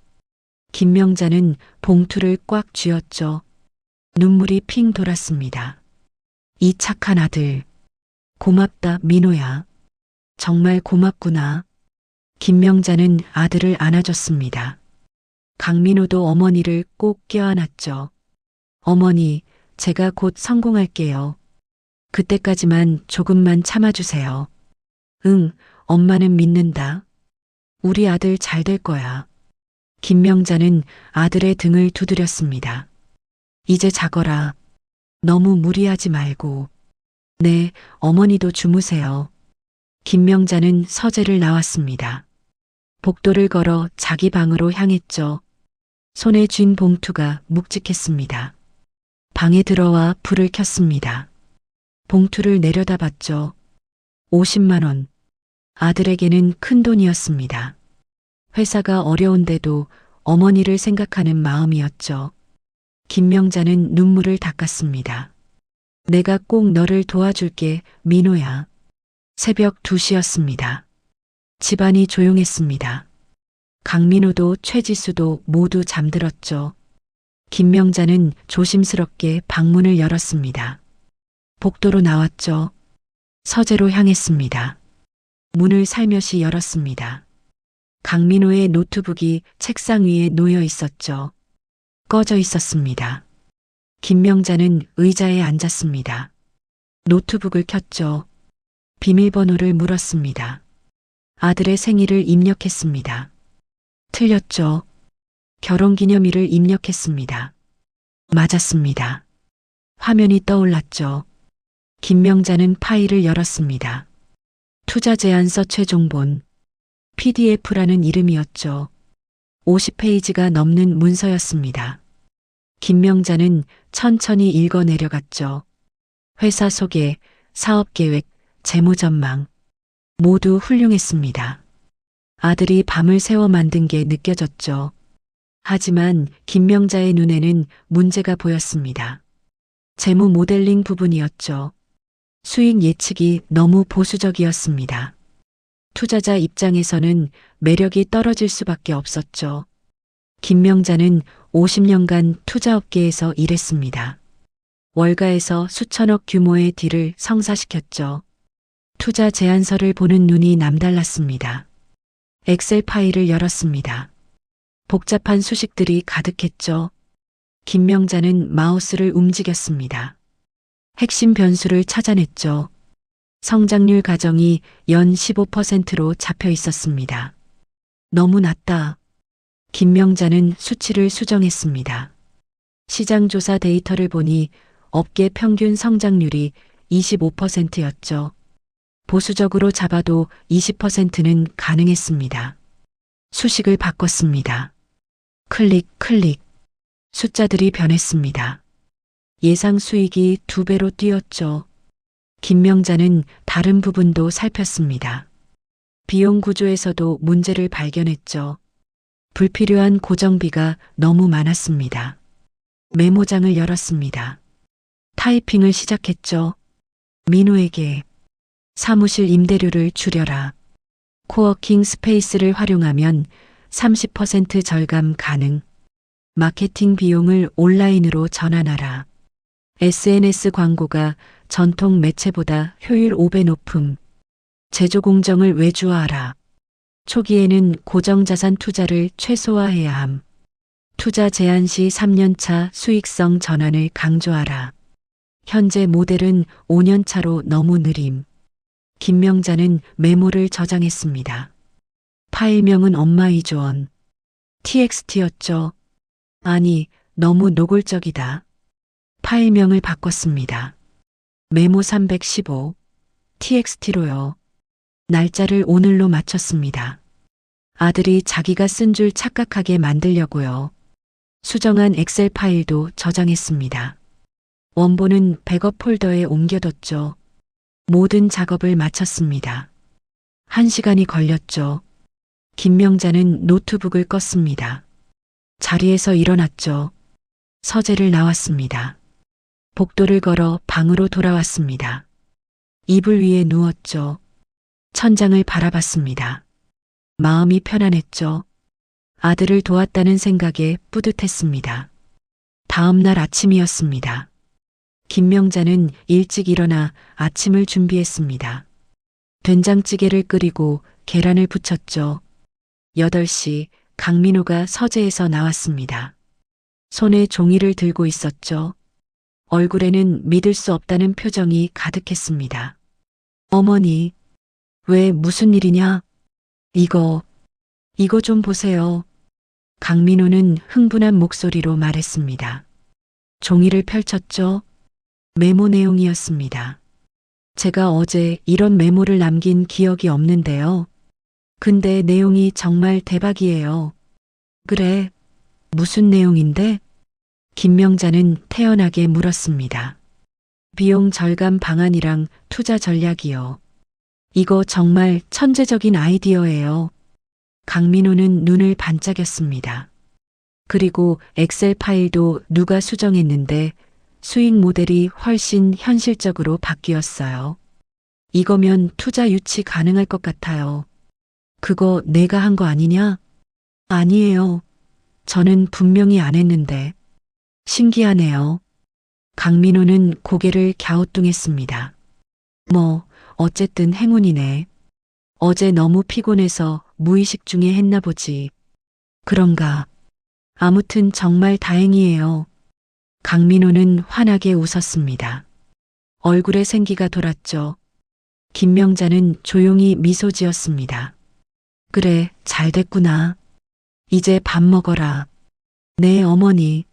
김명자는 봉투를 꽉 쥐었죠. 눈물이 핑 돌았습니다. 이 착한 아들. 고맙다, 민호야. 정말 고맙구나. 김명자는 아들을 안아줬습니다. 강민호도 어머니를 꼭 껴안았죠. 어머니, 제가 곧 성공할게요. 그때까지만 조금만 참아주세요. 응, 엄마는 믿는다. 우리 아들 잘 될 거야. 김명자는 아들의 등을 두드렸습니다. 이제 자거라. 너무 무리하지 말고. 네, 어머니도 주무세요. 김명자는 서재를 나왔습니다. 복도를 걸어 자기 방으로 향했죠. 손에 쥔 봉투가 묵직했습니다. 방에 들어와 불을 켰습니다. 봉투를 내려다봤죠. 50만 원. 아들에게는 큰 돈이었습니다. 회사가 어려운데도 어머니를 생각하는 마음이었죠. 김명자는 눈물을 닦았습니다. 내가 꼭 너를 도와줄게, 민호야. 새벽 2시였습니다. 집안이 조용했습니다. 강민호도 최지수도 모두 잠들었죠. 김명자는 조심스럽게 방문을 열었습니다. 복도로 나왔죠. 서재로 향했습니다. 문을 살며시 열었습니다. 강민호의 노트북이 책상 위에 놓여 있었죠. 꺼져 있었습니다. 김명자는 의자에 앉았습니다. 노트북을 켰죠. 비밀번호를 물었습니다. 아들의 생일을 입력했습니다. 틀렸죠. 결혼기념일을 입력했습니다. 맞았습니다. 화면이 떠올랐죠. 김명자는 파일을 열었습니다. 투자 제안서 최종본. PDF라는 이름이었죠. 50페이지가 넘는 문서였습니다. 김명자는 천천히 읽어 내려갔죠. 회사 소개, 사업계획, 재무전망. 모두 훌륭했습니다. 아들이 밤을 새워 만든 게 느껴졌죠. 하지만 김명자의 눈에는 문제가 보였습니다. 재무 모델링 부분이었죠. 수익 예측이 너무 보수적이었습니다. 투자자 입장에서는 매력이 떨어질 수밖에 없었죠. 김명자는 50년간 투자업계에서 일했습니다. 월가에서 수천억 규모의 딜을 성사시켰죠. 투자 제안서를 보는 눈이 남달랐습니다. 엑셀 파일을 열었습니다. 복잡한 수식들이 가득했죠. 김명자는 마우스를 움직였습니다. 핵심 변수를 찾아냈죠. 성장률 가정이 연 15%로 잡혀 있었습니다. 너무 낮다. 김명자는 수치를 수정했습니다. 시장조사 데이터를 보니 업계 평균 성장률이 25%였죠. 보수적으로 잡아도 20%는 가능했습니다. 수식을 바꿨습니다. 클릭, 클릭. 숫자들이 변했습니다. 예상 수익이 2배로 뛰었죠. 김명자는 다른 부분도 살폈습니다. 비용 구조에서도 문제를 발견했죠. 불필요한 고정비가 너무 많았습니다. 메모장을 열었습니다. 타이핑을 시작했죠. 민호에게 사무실 임대료를 줄여라. 코워킹 스페이스를 활용하면 30% 절감 가능. 마케팅 비용을 온라인으로 전환하라. SNS 광고가 전통 매체보다 효율 5배 높음. 제조 공정을 외주화하라. 초기에는 고정자산 투자를 최소화해야 함. 투자 제한 시 3년차 수익성 전환을 강조하라. 현재 모델은 5년차로 너무 느림. 김명자는 메모를 저장했습니다. 파일명은 엄마 이조원. txt였죠. 아니, 너무 노골적이다. 파일명을 바꿨습니다. 메모 315. txt로요. 날짜를 오늘로 맞췄습니다. 아들이 자기가 쓴 줄 착각하게 만들려고요. 수정한 엑셀 파일도 저장했습니다. 원본은 백업 폴더에 옮겨뒀죠. 모든 작업을 마쳤습니다. 1시간이 걸렸죠. 김명자는 노트북을 껐습니다. 자리에서 일어났죠. 서재를 나왔습니다. 복도를 걸어 방으로 돌아왔습니다. 이불 위에 누웠죠. 천장을 바라봤습니다. 마음이 편안했죠. 아들을 도왔다는 생각에 뿌듯했습니다. 다음 날 아침이었습니다. 김명자는 일찍 일어나 아침을 준비했습니다. 된장찌개를 끓이고 계란을 부쳤죠. 8시 강민호가 서재에서 나왔습니다. 손에 종이를 들고 있었죠. 얼굴에는 믿을 수 없다는 표정이 가득했습니다. 어머니, 왜 무슨 일이냐? 이거 좀 보세요. 강민호는 흥분한 목소리로 말했습니다. 종이를 펼쳤죠. 메모 내용이었습니다. 제가 어제 이런 메모를 남긴 기억이 없는데요. 근데 내용이 정말 대박이에요. 그래, 무슨 내용인데? 김명자는 태연하게 물었습니다. 비용 절감 방안이랑 투자 전략이요. 이거 정말 천재적인 아이디어예요. 강민호는 눈을 반짝였습니다. 그리고 엑셀 파일도 누가 수정했는데 수익 모델이 훨씬 현실적으로 바뀌었어요. 이거면 투자 유치 가능할 것 같아요. 그거 내가 한 거 아니냐? 아니에요. 저는 분명히 안 했는데. 신기하네요. 강민호는 고개를 갸우뚱했습니다. 뭐, 어쨌든 행운이네. 어제 너무 피곤해서 무의식 중에 했나 보지. 그런가. 아무튼 정말 다행이에요. 강민호는 환하게 웃었습니다. 얼굴에 생기가 돌았죠. 김명자는 조용히 미소 지었습니다. 그래, 잘 됐구나. 이제 밥 먹어라. 네, 어머니.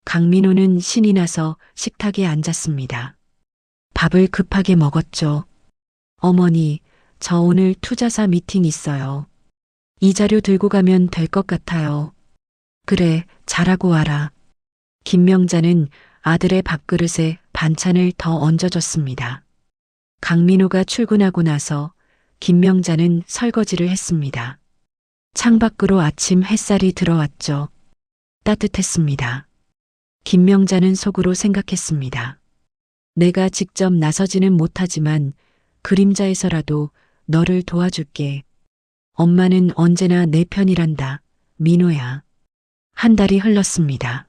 강민호는 신이 나서 식탁에 앉았습니다. 밥을 급하게 먹었죠. 어머니, 저 오늘 투자사 미팅 있어요. 이 자료 들고 가면 될 것 같아요. 그래, 잘하고 와라. 김명자는 아들의 밥그릇에 반찬을 더 얹어줬습니다. 강민호가 출근하고 나서 김명자는 설거지를 했습니다. 창밖으로 아침 햇살이 들어왔죠. 따뜻했습니다. 김명자는 속으로 생각했습니다. 내가 직접 나서지는 못하지만 그림자에서라도 너를 도와줄게. 엄마는 언제나 내 편이란다. 민호야. 한 달이 흘렀습니다.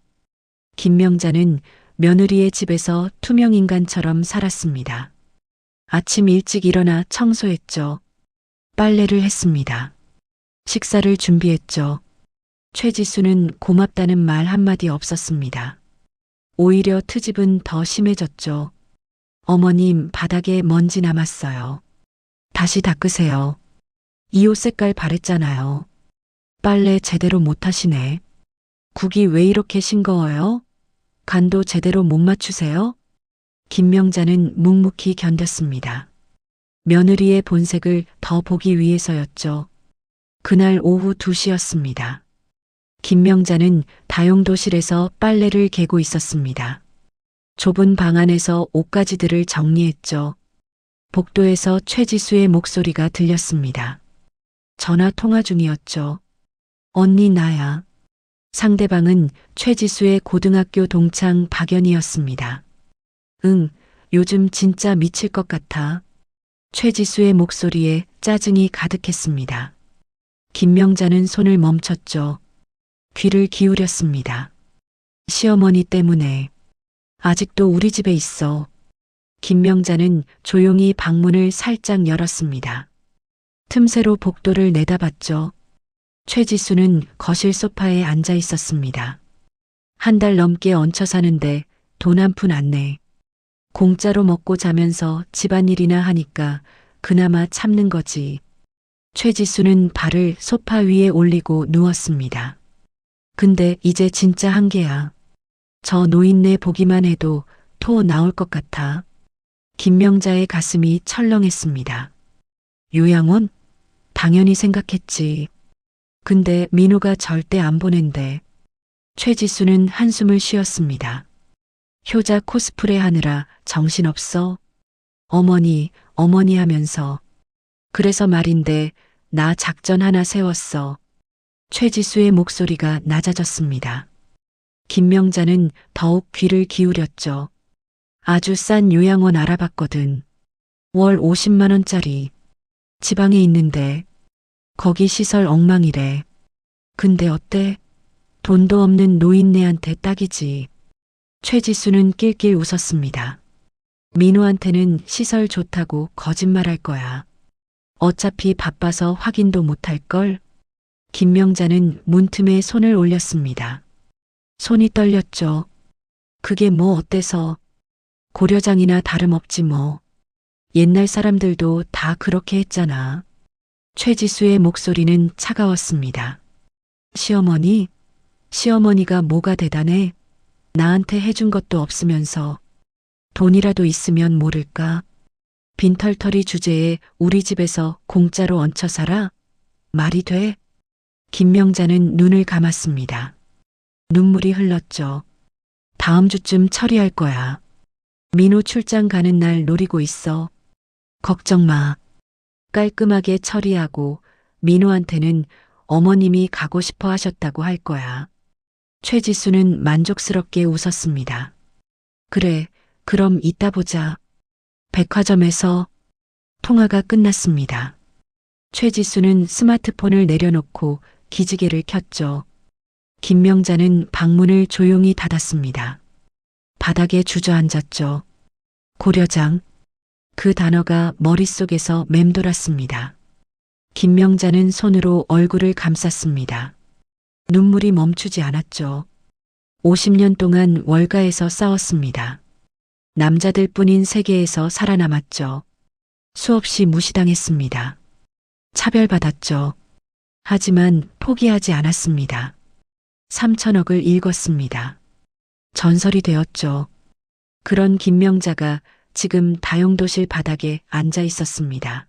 김명자는 며느리의 집에서 투명인간처럼 살았습니다. 아침 일찍 일어나 청소했죠. 빨래를 했습니다. 식사를 준비했죠. 최지수는 고맙다는 말 한마디 없었습니다. 오히려 트집은 더 심해졌죠. 어머님, 바닥에 먼지 남았어요. 다시 닦으세요. 이 옷 색깔 바랬잖아요. 빨래 제대로 못하시네. 국이 왜 이렇게 싱거워요? 간도 제대로 못 맞추세요? 김명자는 묵묵히 견뎠습니다. 며느리의 본색을 더 보기 위해서였죠. 그날 오후 2시였습니다. 김명자는 다용도실에서 빨래를 개고 있었습니다. 좁은 방 안에서 옷가지들을 정리했죠. 복도에서 최지수의 목소리가 들렸습니다. 전화 통화 중이었죠. 언니, 나야. 상대방은 최지수의 고등학교 동창 박연이었습니다. 응, 요즘 진짜 미칠 것 같아. 최지수의 목소리에 짜증이 가득했습니다. 김명자는 손을 멈췄죠. 귀를 기울였습니다. 시어머니 때문에. 아직도 우리 집에 있어. 김명자는 조용히 방문을 살짝 열었습니다. 틈새로 복도를 내다봤죠. 최지수는 거실 소파에 앉아 있었습니다. 한 달 넘게 얹혀 사는데 돈 한 푼 안 내. 공짜로 먹고 자면서 집안일이나 하니까 그나마 참는 거지. 최지수는 발을 소파 위에 올리고 누웠습니다. 근데 이제 진짜 한계야. 저 노인네 보기만 해도 토 나올 것 같아. 김명자의 가슴이 철렁했습니다. 요양원? 당연히 생각했지. 근데 민호가 절대 안 보낸대. 최지수는 한숨을 쉬었습니다. 효자 코스프레 하느라 정신없어? 어머니 하면서. 그래서 말인데 나 작전 하나 세웠어. 최지수의 목소리가 낮아졌습니다. 김명자는 더욱 귀를 기울였죠. 아주 싼 요양원 알아봤거든. 월 50만 원짜리. 지방에 있는데 거기 시설 엉망이래. 근데 어때? 돈도 없는 노인네한테 딱이지. 최지수는 낄낄 웃었습니다. 민호한테는 시설 좋다고 거짓말할 거야. 어차피 바빠서 확인도 못할걸? 김명자는 문틈에 손을 올렸습니다. 손이 떨렸죠. 그게 뭐 어때서? 고려장이나 다름없지 뭐. 옛날 사람들도 다 그렇게 했잖아. 최지수의 목소리는 차가웠습니다. 시어머니? 시어머니가 뭐가 대단해? 나한테 해준 것도 없으면서. 돈이라도 있으면 모를까? 빈털터리 주제에 우리 집에서 공짜로 얹혀 살아? 말이 돼? 김명자는 눈을 감았습니다. 눈물이 흘렀죠. 다음 주쯤 처리할 거야. 민호 출장 가는 날 노리고 있어. 걱정 마. 깔끔하게 처리하고 민호한테는 어머님이 가고 싶어 하셨다고 할 거야. 최지수는 만족스럽게 웃었습니다. 그래, 그럼 이따 보자. 백화점에서. 통화가 끝났습니다. 최지수는 스마트폰을 내려놓고 기지개를 켰죠. 김명자는 방문을 조용히 닫았습니다. 바닥에 주저앉았죠. 고려장. 그 단어가 머릿속에서 맴돌았습니다. 김명자는 손으로 얼굴을 감쌌습니다. 눈물이 멈추지 않았죠. 50년 동안 월가에서 싸웠습니다. 남자들뿐인 세계에서 살아남았죠. 수없이 무시당했습니다. 차별받았죠. 하지만 포기하지 않았습니다. 3천억을 읽었습니다. 전설이 되었죠. 그런 김명자가 지금 다용도실 바닥에 앉아 있었습니다.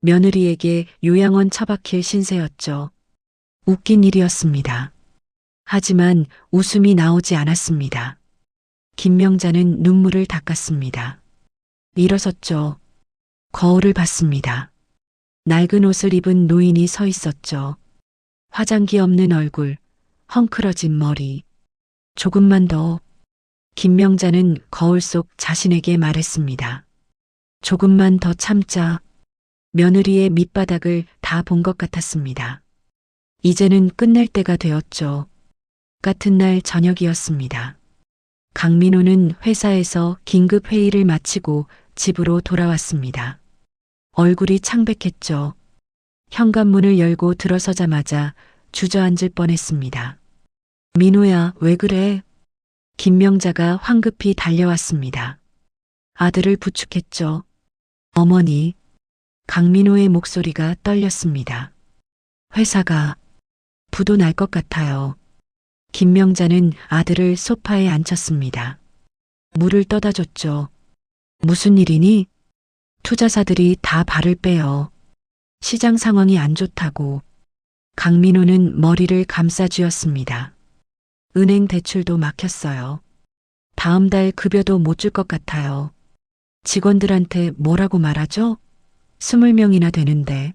며느리에게 요양원 처박힐 신세였죠. 웃긴 일이었습니다. 하지만 웃음이 나오지 않았습니다. 김명자는 눈물을 닦았습니다. 일어섰죠. 거울을 봤습니다. 낡은 옷을 입은 노인이 서 있었죠. 화장기 없는 얼굴, 헝클어진 머리. 조금만 더. 김명자는 거울 속 자신에게 말했습니다. 조금만 더 참자. 며느리의 밑바닥을 다 본 것 같았습니다. 이제는 끝낼 때가 되었죠. 같은 날 저녁이었습니다. 강민호는 회사에서 긴급 회의를 마치고 집으로 돌아왔습니다. 얼굴이 창백했죠. 현관문을 열고 들어서자마자 주저앉을 뻔했습니다. 민호야, 왜 그래? 김명자가 황급히 달려왔습니다. 아들을 부축했죠. 어머니, 강민호의 목소리가 떨렸습니다. 회사가 부도 날 것 같아요. 김명자는 아들을 소파에 앉혔습니다. 물을 떠다 줬죠. 무슨 일이니? 투자사들이 다 발을 빼요. 시장 상황이 안 좋다고. 강민호는 머리를 감싸 쥐었습니다. 은행 대출도 막혔어요. 다음 달 급여도 못 줄 것 같아요. 직원들한테 뭐라고 말하죠? 20명이나 되는데.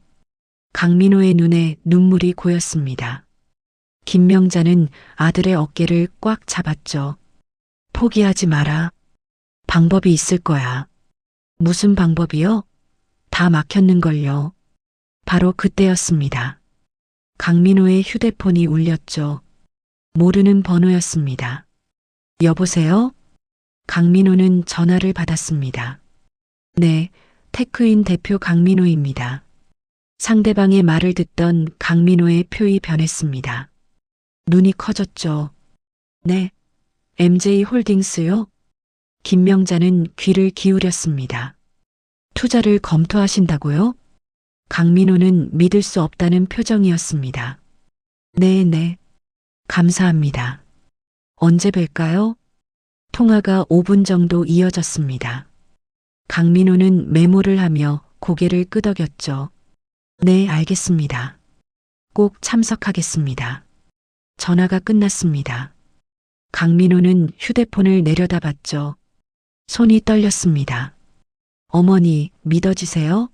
강민호의 눈에 눈물이 고였습니다. 김명자는 아들의 어깨를 꽉 잡았죠. 포기하지 마라. 방법이 있을 거야. 무슨 방법이요? 다 막혔는걸요. 바로 그때였습니다. 강민호의 휴대폰이 울렸죠. 모르는 번호였습니다. 여보세요? 강민호는 전화를 받았습니다. 네, 테크인 대표 강민호입니다. 상대방의 말을 듣던 강민호의 표이 변했습니다. 눈이 커졌죠. 네, MJ홀딩스요? 김명자는 귀를 기울였습니다. 투자를 검토하신다고요? 강민호는 믿을 수 없다는 표정이었습니다. 네, 감사합니다. 언제 뵐까요? 통화가 5분 정도 이어졌습니다. 강민호는 메모를 하며 고개를 끄덕였죠. 네, 알겠습니다. 꼭 참석하겠습니다. 전화가 끝났습니다. 강민호는 휴대폰을 내려다봤죠. 손이 떨렸습니다. 어머니, 믿어지세요?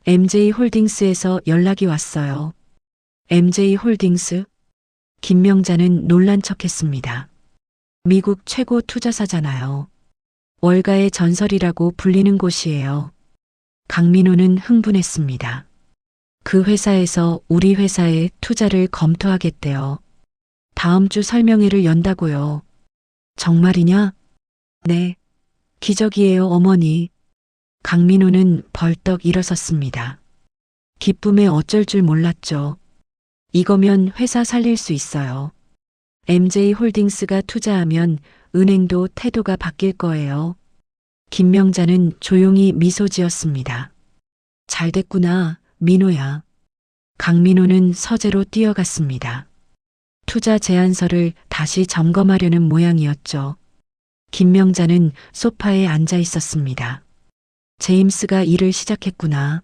MJ홀딩스에서 연락이 왔어요. MJ홀딩스? 김명자는 놀란 척했습니다. 미국 최고 투자사잖아요. 월가의 전설이라고 불리는 곳이에요. 강민호는 흥분했습니다. 그 회사에서 우리 회사에 투자를 검토하겠대요. 다음 주 설명회를 연다고요. 정말이냐? 네. 기적이에요, 어머니. 강민호는 벌떡 일어섰습니다. 기쁨에 어쩔 줄 몰랐죠. 이거면 회사 살릴 수 있어요. MJ홀딩스가 투자하면 은행도 태도가 바뀔 거예요. 김명자는 조용히 미소 지었습니다. 잘 됐구나, 민호야. 강민호는 서재로 뛰어갔습니다. 투자 제안서를 다시 점검하려는 모양이었죠. 김명자는 소파에 앉아 있었습니다. 제임스가 일을 시작했구나.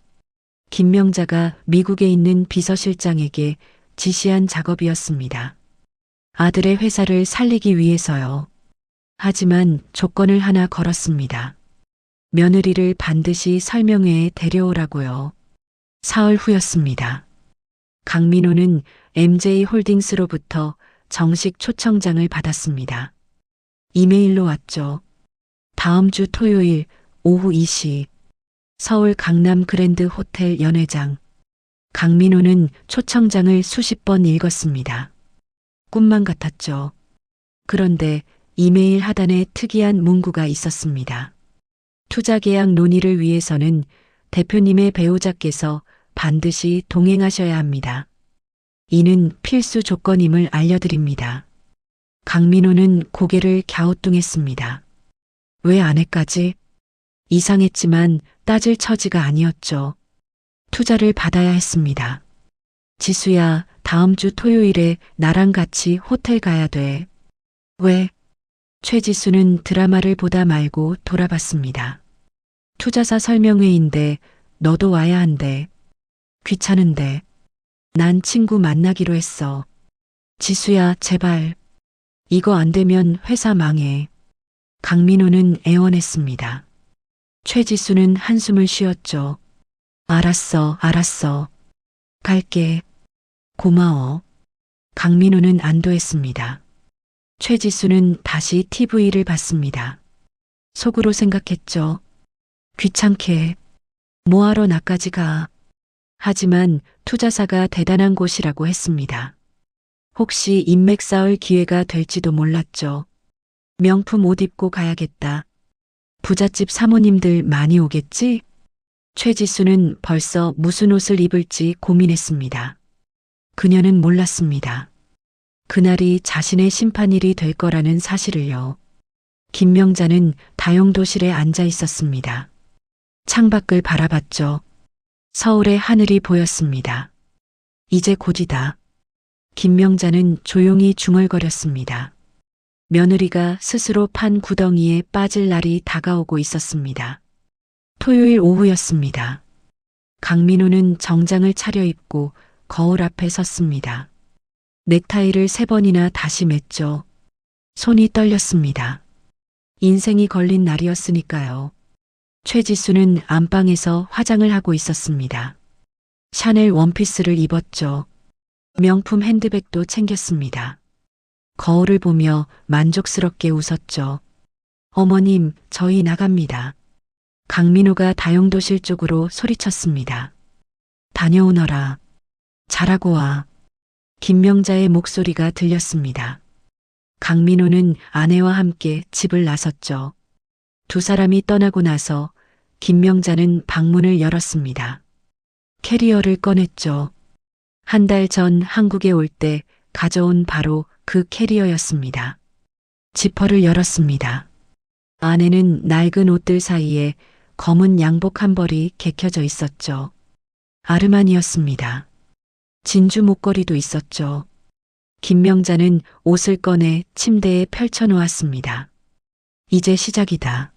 김명자가 미국에 있는 비서실장에게 지시한 작업이었습니다. 아들의 회사를 살리기 위해서요. 하지만 조건을 하나 걸었습니다. 며느리를 반드시 설명회에 데려오라고요. 사흘 후였습니다. 강민호는 MJ홀딩스로부터 정식 초청장을 받았습니다. 이메일로 왔죠. 다음 주 토요일 오후 2시 서울 강남 그랜드 호텔 연회장. 강민호는 초청장을 수십 번 읽었습니다. 꿈만 같았죠. 그런데 이메일 하단에 특이한 문구가 있었습니다. 투자 계약 논의를 위해서는 대표님의 배우자께서 반드시 동행하셔야 합니다. 이는 필수 조건임을 알려드립니다. 강민호는 고개를 갸우뚱했습니다. 왜 아내까지? 이상했지만 따질 처지가 아니었죠. 투자를 받아야 했습니다. 지수야, 다음 주 토요일에 나랑 같이 호텔 가야 돼. 왜? 최지수는 드라마를 보다 말고 돌아봤습니다. 투자사 설명회인데 너도 와야 한대. 귀찮은데. 난 친구 만나기로 했어. 지수야, 제발. 이거 안 되면 회사 망해. 강민호는 애원했습니다. 최지수는 한숨을 쉬었죠. 알았어. 갈게. 고마워. 강민호는 안도했습니다. 최지수는 다시 TV를 봤습니다. 속으로 생각했죠. 귀찮게. 뭐하러 나까지 가. 하지만 투자사가 대단한 곳이라고 했습니다. 혹시 인맥 쌓을 기회가 될지도 몰랐죠. 명품 옷 입고 가야겠다. 부잣집 사모님들 많이 오겠지? 최지수는 벌써 무슨 옷을 입을지 고민했습니다. 그녀는 몰랐습니다. 그날이 자신의 심판일이 될 거라는 사실을요. 김명자는 다용도실에 앉아 있었습니다. 창밖을 바라봤죠. 서울의 하늘이 보였습니다. 이제 곧이다. 김명자는 조용히 중얼거렸습니다. 며느리가 스스로 판 구덩이에 빠질 날이 다가오고 있었습니다. 토요일 오후였습니다. 강민호는 정장을 차려입고 거울 앞에 섰습니다. 넥타이를 3번이나 다시 맸죠. 손이 떨렸습니다. 인생이 걸린 날이었으니까요. 최지수는 안방에서 화장을 하고 있었습니다. 샤넬 원피스를 입었죠. 명품 핸드백도 챙겼습니다. 거울을 보며 만족스럽게 웃었죠. 어머님, 저희 나갑니다. 강민호가 다용도실 쪽으로 소리쳤습니다. 다녀오너라. 잘하고 와. 김명자의 목소리가 들렸습니다. 강민호는 아내와 함께 집을 나섰죠. 두 사람이 떠나고 나서 김명자는 방문을 열었습니다. 캐리어를 꺼냈죠. 한 달 전 한국에 올 때 가져온 바로 그 캐리어였습니다. 지퍼를 열었습니다. 안에는 낡은 옷들 사이에 검은 양복 한 벌이 개켜져 있었죠. 아르마니였습니다. 진주 목걸이도 있었죠. 김명자는 옷을 꺼내 침대에 펼쳐놓았습니다. 이제 시작이다.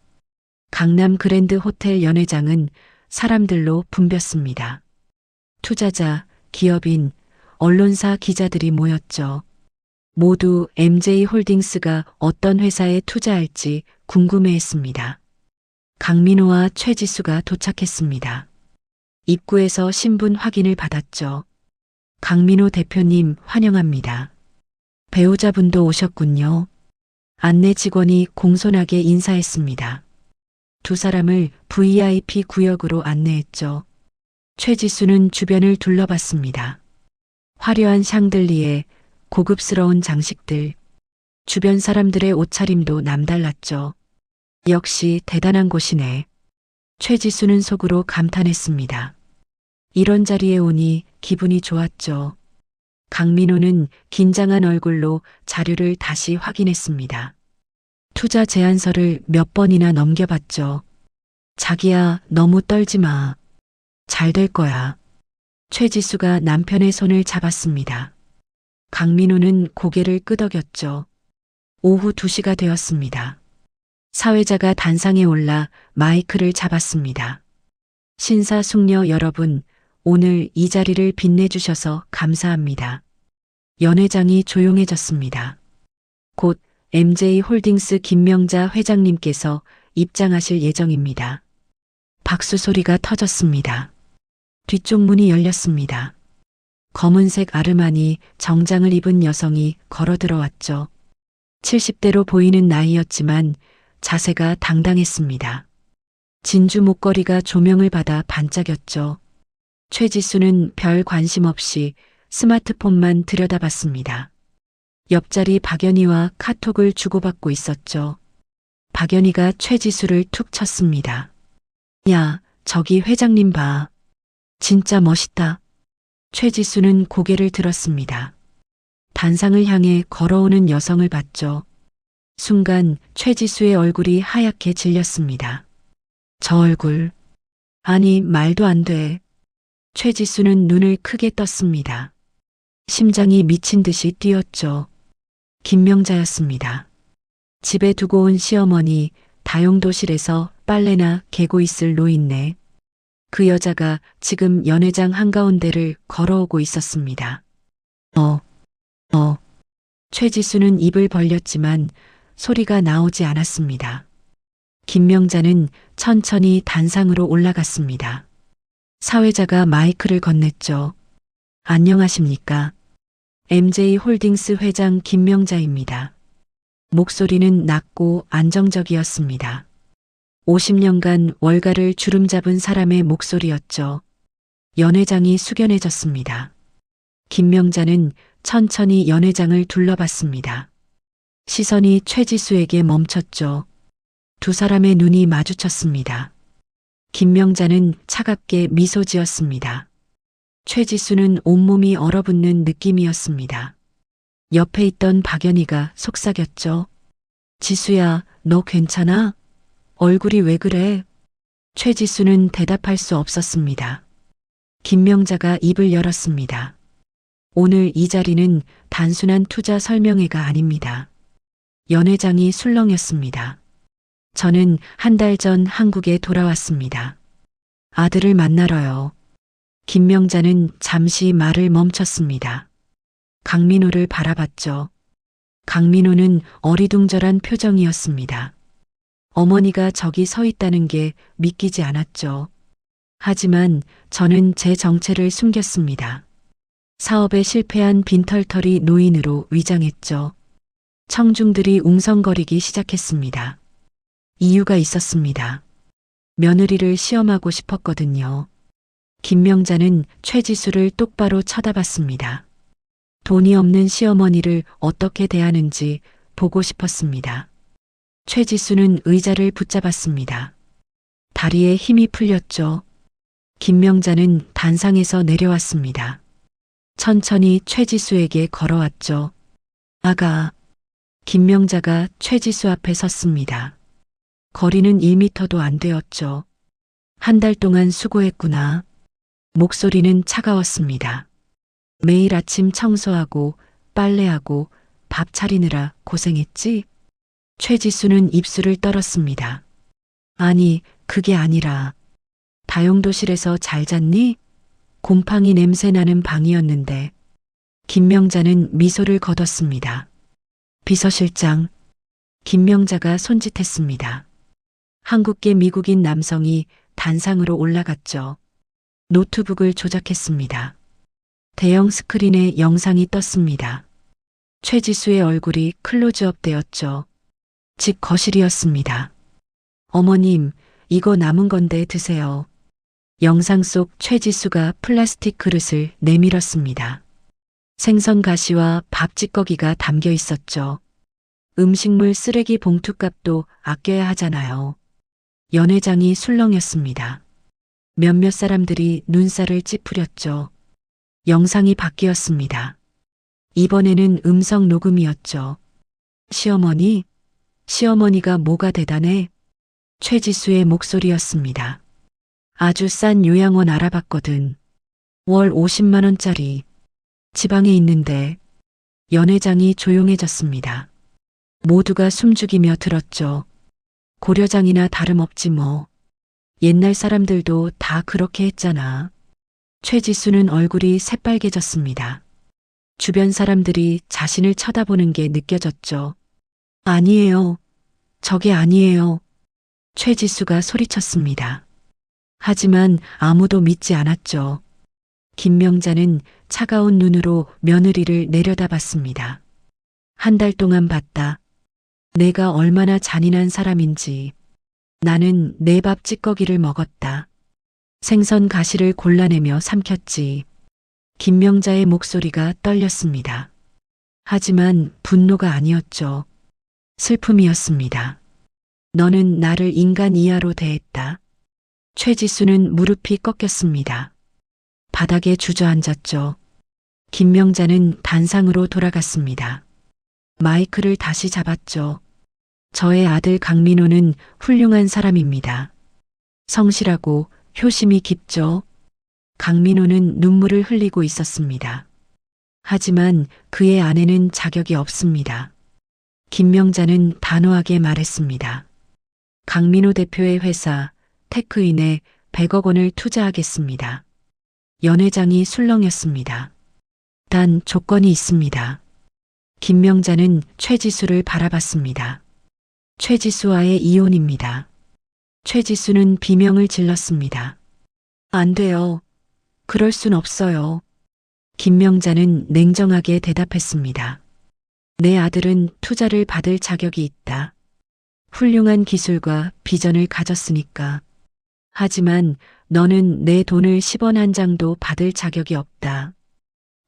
강남 그랜드 호텔 연회장은 사람들로 붐볐습니다. 투자자, 기업인, 언론사 기자들이 모였죠. 모두 MJ홀딩스가 어떤 회사에 투자할지 궁금해했습니다. 강민호와 최지수가 도착했습니다. 입구에서 신분 확인을 받았죠. 강민호 대표님 환영합니다. 배우자분도 오셨군요. 안내 직원이 공손하게 인사했습니다. 두 사람을 VIP 구역으로 안내했죠. 최지수는 주변을 둘러봤습니다. 화려한 샹들리에 고급스러운 장식들, 주변 사람들의 옷차림도 남달랐죠. 역시 대단한 곳이네. 최지수는 속으로 감탄했습니다. 이런 자리에 오니 기분이 좋았죠. 강민호는 긴장한 얼굴로 자료를 다시 확인했습니다. 투자 제안서를 몇 번이나 넘겨봤죠. 자기야, 너무 떨지 마. 잘 될 거야. 최지수가 남편의 손을 잡았습니다. 강민호는 고개를 끄덕였죠. 오후 2시가 되었습니다. 사회자가 단상에 올라 마이크를 잡았습니다. 신사숙녀 여러분, 오늘 이 자리를 빛내주셔서 감사합니다. 연회장이 조용해졌습니다. 곧 MJ홀딩스 김명자 회장님께서 입장하실 예정입니다. 박수 소리가 터졌습니다. 뒤쪽 문이 열렸습니다. 검은색 아르마니 정장을 입은 여성이 걸어 들어왔죠. 70대로 보이는 나이였지만 자세가 당당했습니다. 진주 목걸이가 조명을 받아 반짝였죠. 최지수는 별 관심 없이 스마트폰만 들여다봤습니다. 옆자리 박연희와 카톡을 주고받고 있었죠. 박연희가 최지수를 툭 쳤습니다. 야, 저기 회장님 봐. 진짜 멋있다. 최지수는 고개를 들었습니다. 단상을 향해 걸어오는 여성을 봤죠. 순간 최지수의 얼굴이 하얗게 질렸습니다. 저 얼굴. 아니, 말도 안 돼. 최지수는 눈을 크게 떴습니다. 심장이 미친 듯이 뛰었죠. 김명자였습니다. 집에 두고 온 시어머니, 다용도실에서 빨래나 개고 있을 노인네. 그 여자가 지금 연회장 한가운데를 걸어오고 있었습니다. 최지수는 입을 벌렸지만 소리가 나오지 않았습니다. 김명자는 천천히 단상으로 올라갔습니다. 사회자가 마이크를 건넸죠. 안녕하십니까? MJ홀딩스 회장 김명자입니다. 목소리는 낮고 안정적이었습니다. 50년간 월가를 주름잡은 사람의 목소리였죠. 연회장이 숙연해졌습니다. 김명자는 천천히 연회장을 둘러봤습니다. 시선이 최지수에게 멈췄죠. 두 사람의 눈이 마주쳤습니다. 김명자는 차갑게 미소 지었습니다. 최지수는 온몸이 얼어붙는 느낌이었습니다. 옆에 있던 박연희가 속삭였죠. 지수야, 너 괜찮아? 얼굴이 왜 그래? 최지수는 대답할 수 없었습니다. 김명자가 입을 열었습니다. 오늘 이 자리는 단순한 투자 설명회가 아닙니다. 연회장이 술렁였습니다. 저는 한 달 전 한국에 돌아왔습니다. 아들을 만나러요. 김명자는 잠시 말을 멈췄습니다. 강민호를 바라봤죠. 강민호는 어리둥절한 표정이었습니다. 어머니가 저기 서 있다는 게 믿기지 않았죠. 하지만 저는 제 정체를 숨겼습니다. 사업에 실패한 빈털터리 노인으로 위장했죠. 청중들이 웅성거리기 시작했습니다. 이유가 있었습니다. 며느리를 시험하고 싶었거든요. 김명자는 최지수를 똑바로 쳐다봤습니다. 돈이 없는 시어머니를 어떻게 대하는지 보고 싶었습니다. 최지수는 의자를 붙잡았습니다. 다리에 힘이 풀렸죠. 김명자는 단상에서 내려왔습니다. 천천히 최지수에게 걸어왔죠. 아가. 김명자가 최지수 앞에 섰습니다. 거리는 1미터도 안 되었죠. 한 달 동안 수고했구나. 목소리는 차가웠습니다. 매일 아침 청소하고 빨래하고 밥 차리느라 고생했지? 최지수는 입술을 떨었습니다. 아니, 그게 아니라 다용도실에서 잘 잤니? 곰팡이 냄새 나는 방이었는데. 김명자는 미소를 거뒀습니다. 비서실장. 김명자가 손짓했습니다. 한국계 미국인 남성이 단상으로 올라갔죠. 노트북을 조작했습니다. 대형 스크린에 영상이 떴습니다. 최지수의 얼굴이 클로즈업 되었죠. 집 거실이었습니다. 어머님, 이거 남은 건데 드세요. 영상 속 최지수가 플라스틱 그릇을 내밀었습니다. 생선 가시와 밥 찌꺼기가 담겨 있었죠. 음식물 쓰레기 봉투값도 아껴야 하잖아요. 연회장이 술렁였습니다. 몇몇 사람들이 눈살을 찌푸렸죠. 영상이 바뀌었습니다. 이번에는 음성 녹음이었죠. 시어머니? 시어머니가 뭐가 대단해? 최지수의 목소리였습니다. 아주 싼 요양원 알아봤거든. 월 50만 원짜리. 지방에 있는데. 연회장이 조용해졌습니다. 모두가 숨죽이며 들었죠. 고려장이나 다름없지 뭐. 옛날 사람들도 다 그렇게 했잖아. 최지수는 얼굴이 새빨개졌습니다. 주변 사람들이 자신을 쳐다보는 게 느껴졌죠. 아니에요. 저게 아니에요. 최지수가 소리쳤습니다. 하지만 아무도 믿지 않았죠. 김명자는 차가운 눈으로 며느리를 내려다봤습니다. 한 달 동안 봤다. 내가 얼마나 잔인한 사람인지. 나는 내 밥 찌꺼기를 먹었다. 생선 가시를 골라내며 삼켰지. 김명자의 목소리가 떨렸습니다. 하지만 분노가 아니었죠. 슬픔이었습니다. 너는 나를 인간 이하로 대했다. 최지수는 무릎이 꺾였습니다. 바닥에 주저앉았죠. 김명자는 단상으로 돌아갔습니다. 마이크를 다시 잡았죠. 저의 아들 강민호는 훌륭한 사람입니다. 성실하고 효심이 깊죠. 강민호는 눈물을 흘리고 있었습니다. 하지만 그의 아내는 자격이 없습니다. 김명자는 단호하게 말했습니다. 강민호 대표의 회사 테크인에 100억 원을 투자하겠습니다. 연회장이 술렁였습니다. 단 조건이 있습니다. 김명자는 최지수를 바라봤습니다. 최지수와의 이혼입니다. 최지수는 비명을 질렀습니다. 안 돼요. 그럴 순 없어요. 김명자는 냉정하게 대답했습니다. 내 아들은 투자를 받을 자격이 있다. 훌륭한 기술과 비전을 가졌으니까. 하지만 너는 내 돈을 10원 한 장도 받을 자격이 없다.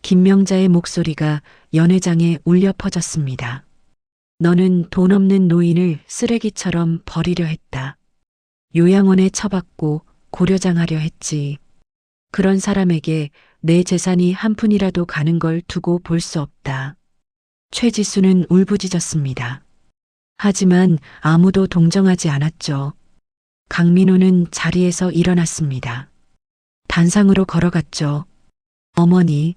김명자의 목소리가 연회장에 울려 퍼졌습니다. 너는 돈 없는 노인을 쓰레기처럼 버리려 했다. 요양원에 처박고 고려장하려 했지. 그런 사람에게 내 재산이 한 푼이라도 가는 걸 두고 볼 수 없다. 최지수는 울부짖었습니다. 하지만 아무도 동정하지 않았죠. 강민호는 자리에서 일어났습니다. 단상으로 걸어갔죠. 어머니.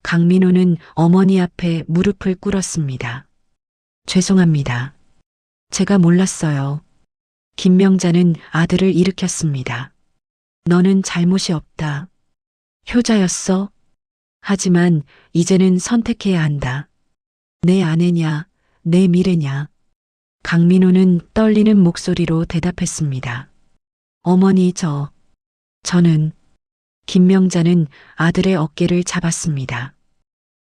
강민호는 어머니 앞에 무릎을 꿇었습니다. 죄송합니다. 제가 몰랐어요. 김명자는 아들을 일으켰습니다. 너는 잘못이 없다. 효자였어. 하지만 이제는 선택해야 한다. 내 아내냐, 내 미래냐. 강민호는 떨리는 목소리로 대답했습니다. 어머니 저는. 김명자는 아들의 어깨를 잡았습니다.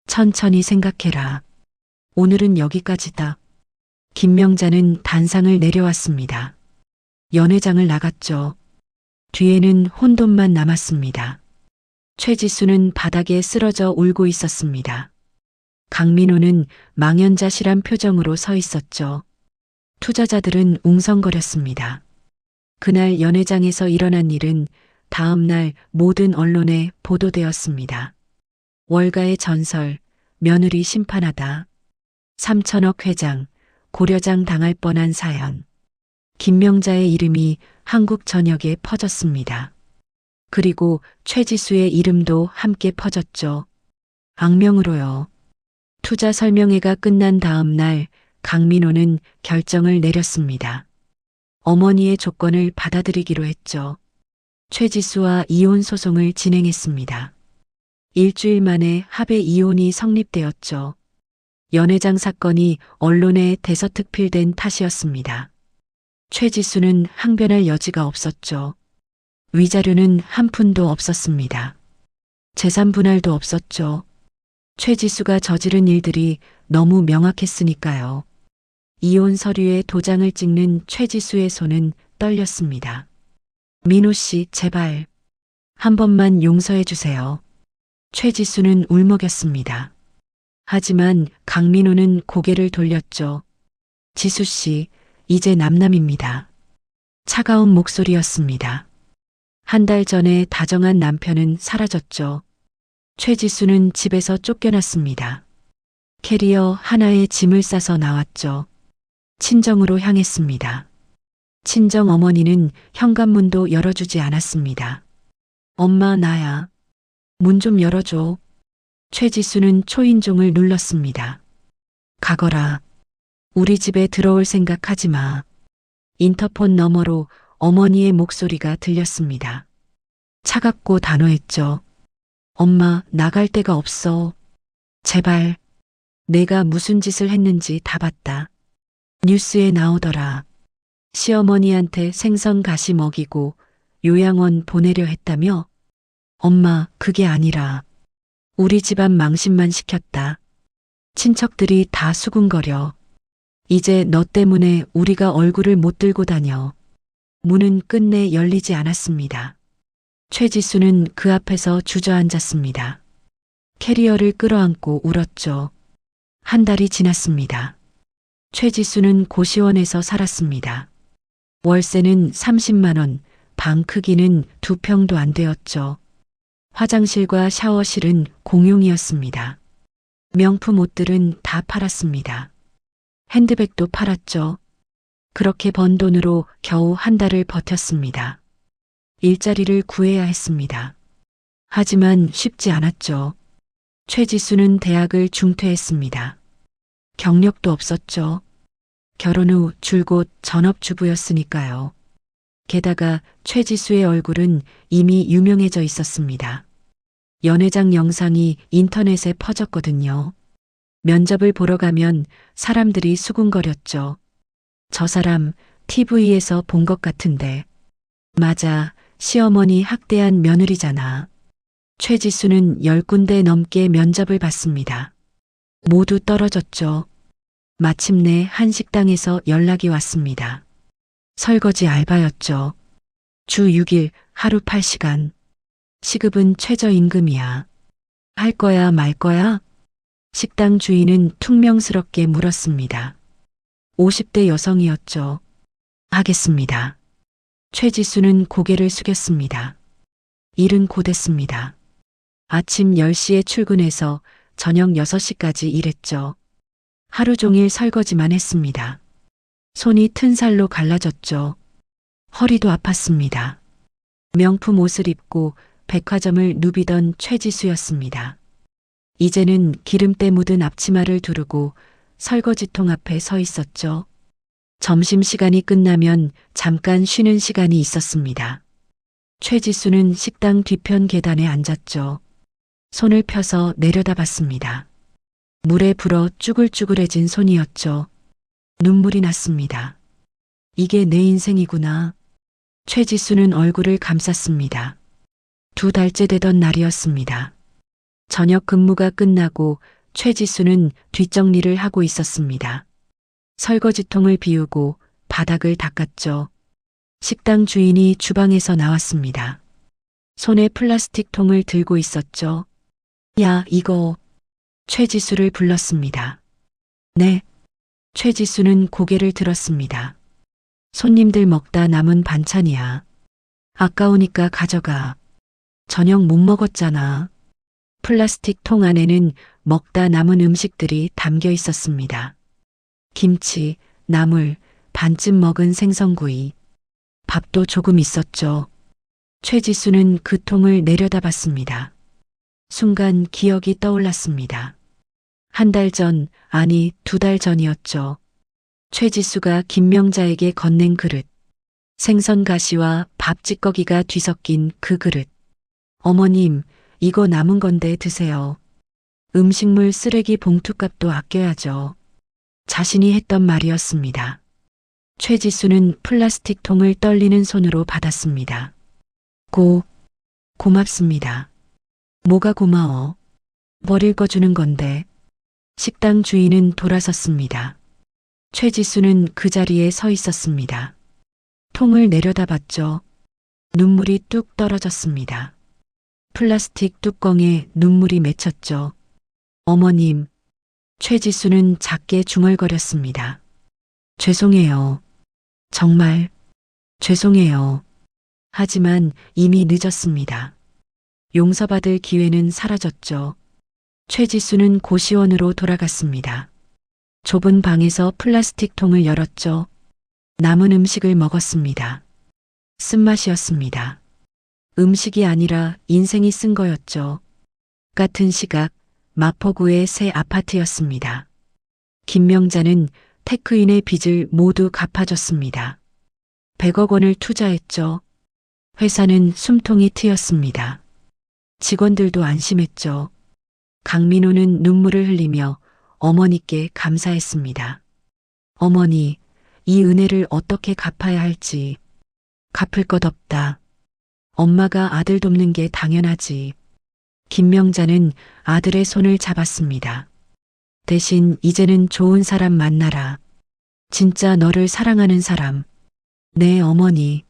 천천히 생각해라. 오늘은 여기까지다. 김명자는 단상을 내려왔습니다. 연회장을 나갔죠. 뒤에는 혼돈만 남았습니다. 최지수는 바닥에 쓰러져 울고 있었습니다. 강민호는 망연자실한 표정으로 서 있었죠. 투자자들은 웅성거렸습니다. 그날 연회장에서 일어난 일은 다음 날 모든 언론에 보도되었습니다. 월가의 전설, 며느리 심판하다. 3천억 회장, 고려장 당할 뻔한 사연. 김명자의 이름이 한국 전역에 퍼졌습니다. 그리고 최지수의 이름도 함께 퍼졌죠. 악명으로요. 투자 설명회가 끝난 다음 날 강민호는 결정을 내렸습니다. 어머니의 조건을 받아들이기로 했죠. 최지수와 이혼 소송을 진행했습니다. 일주일 만에 합의 이혼이 성립되었죠. 연회장 사건이 언론에 대서특필된 탓이었습니다. 최지수는 항변할 여지가 없었죠. 위자료는 한 푼도 없었습니다. 재산 분할도 없었죠. 최지수가 저지른 일들이 너무 명확했으니까요. 이혼 서류에 도장을 찍는 최지수의 손은 떨렸습니다. 민호 씨, 제발. 한 번만 용서해 주세요. 최지수는 울먹였습니다. 하지만 강민호는 고개를 돌렸죠. 지수 씨, 이제 남남입니다. 차가운 목소리였습니다. 한 달 전에 다정한 남편은 사라졌죠. 최지수는 집에서 쫓겨났습니다. 캐리어 하나에 짐을 싸서 나왔죠. 친정으로 향했습니다. 친정 어머니는 현관문도 열어주지 않았습니다. 엄마, 나야. 문 좀 열어줘. 최지수는 초인종을 눌렀습니다. 가거라. 우리 집에 들어올 생각하지 마. 인터폰 너머로 어머니의 목소리가 들렸습니다. 차갑고 단호했죠. 엄마, 나갈 데가 없어. 제발. 내가 무슨 짓을 했는지 다 봤다. 뉴스에 나오더라. 시어머니한테 생선 가시 먹이고 요양원 보내려 했다며? 엄마, 그게 아니라 우리 집안 망신만 시켰다. 친척들이 다 수군거려. 이제 너 때문에 우리가 얼굴을 못 들고 다녀. 문은 끝내 열리지 않았습니다. 최지수는 그 앞에서 주저앉았습니다. 캐리어를 끌어안고 울었죠. 한 달이 지났습니다. 최지수는 고시원에서 살았습니다. 월세는 30만 원, 방 크기는 2평도 안 되었죠. 화장실과 샤워실은 공용이었습니다. 명품 옷들은 다 팔았습니다. 핸드백도 팔았죠. 그렇게 번 돈으로 겨우 한 달을 버텼습니다. 일자리를 구해야 했습니다. 하지만 쉽지 않았죠. 최지수는 대학을 중퇴했습니다. 경력도 없었죠. 결혼 후 줄곧 전업주부였으니까요. 게다가 최지수의 얼굴은 이미 유명해져 있었습니다. 연회장 영상이 인터넷에 퍼졌거든요. 면접을 보러 가면 사람들이 수군거렸죠. 저 사람 TV에서 본 것 같은데. 맞아, 시어머니 학대한 며느리잖아. 최지수는 10군데 넘게 면접을 봤습니다. 모두 떨어졌죠. 마침내 한 식당에서 연락이 왔습니다. 설거지 알바였죠. 주 6일 하루 8시간. 시급은 최저임금이야. 할 거야 말 거야? 식당 주인은 퉁명스럽게 물었습니다. 50대 여성이었죠. 하겠습니다. 최지수는 고개를 숙였습니다. 일은 곧했습니다. 아침 10시에 출근해서 저녁 6시까지 일했죠. 하루 종일 설거지만 했습니다. 손이 튼 살로 갈라졌죠. 허리도 아팠습니다. 명품 옷을 입고 백화점을 누비던 최지수였습니다. 이제는 기름때 묻은 앞치마를 두르고 설거지통 앞에 서 있었죠. 점심시간이 끝나면 잠깐 쉬는 시간이 있었습니다. 최지수는 식당 뒤편 계단에 앉았죠. 손을 펴서 내려다봤습니다. 물에 불어 쭈글쭈글해진 손이었죠. 눈물이 났습니다. 이게 내 인생이구나. 최지수는 얼굴을 감쌌습니다. 2달째 되던 날이었습니다. 저녁 근무가 끝나고 최지수는 뒷정리를 하고 있었습니다. 설거지통을 비우고 바닥을 닦았죠. 식당 주인이 주방에서 나왔습니다. 손에 플라스틱 통을 들고 있었죠. 야, 이거. 최지수를 불렀습니다. 네. 최지수는 고개를 들었습니다. 손님들 먹다 남은 반찬이야. 아까우니까 가져가. 저녁 못 먹었잖아. 플라스틱 통 안에는 먹다 남은 음식들이 담겨 있었습니다. 김치, 나물, 반쯤 먹은 생선구이. 밥도 조금 있었죠. 최지수는 그 통을 내려다봤습니다. 순간 기억이 떠올랐습니다. 1달 전, 아니 2달 전이었죠. 최지수가 김명자에게 건넨 그릇. 생선 가시와 밥 찌꺼기가 뒤섞인 그 그릇. 어머님, 이거 남은 건데 드세요. 음식물 쓰레기 봉투값도 아껴야죠. 자신이 했던 말이었습니다. 최지수는 플라스틱 통을 떨리는 손으로 받았습니다. 고맙습니다. 뭐가 고마워? 버릴 거 주는 건데. 식당 주인은 돌아섰습니다. 최지수는 그 자리에 서 있었습니다. 통을 내려다봤죠. 눈물이 뚝 떨어졌습니다. 플라스틱 뚜껑에 눈물이 맺혔죠. 어머님, 최지수는 작게 중얼거렸습니다. 죄송해요. 정말 죄송해요. 하지만 이미 늦었습니다. 용서받을 기회는 사라졌죠. 최지수는 고시원으로 돌아갔습니다. 좁은 방에서 플라스틱 통을 열었죠. 남은 음식을 먹었습니다. 쓴맛이었습니다. 음식이 아니라 인생이 쓴 거였죠. 같은 시각 마포구의 새 아파트였습니다. 김명자는 테크인의 빚을 모두 갚아줬습니다. 100억 원을 투자했죠. 회사는 숨통이 트였습니다. 직원들도 안심했죠. 강민호는 눈물을 흘리며 어머니께 감사했습니다. 어머니, 이 은혜를 어떻게 갚아야 할지. 갚을 것 없다. 엄마가 아들 돕는 게 당연하지. 김명자는 아들의 손을 잡았습니다. 대신 이제는 좋은 사람 만나라. 진짜 너를 사랑하는 사람. 네, 어머니.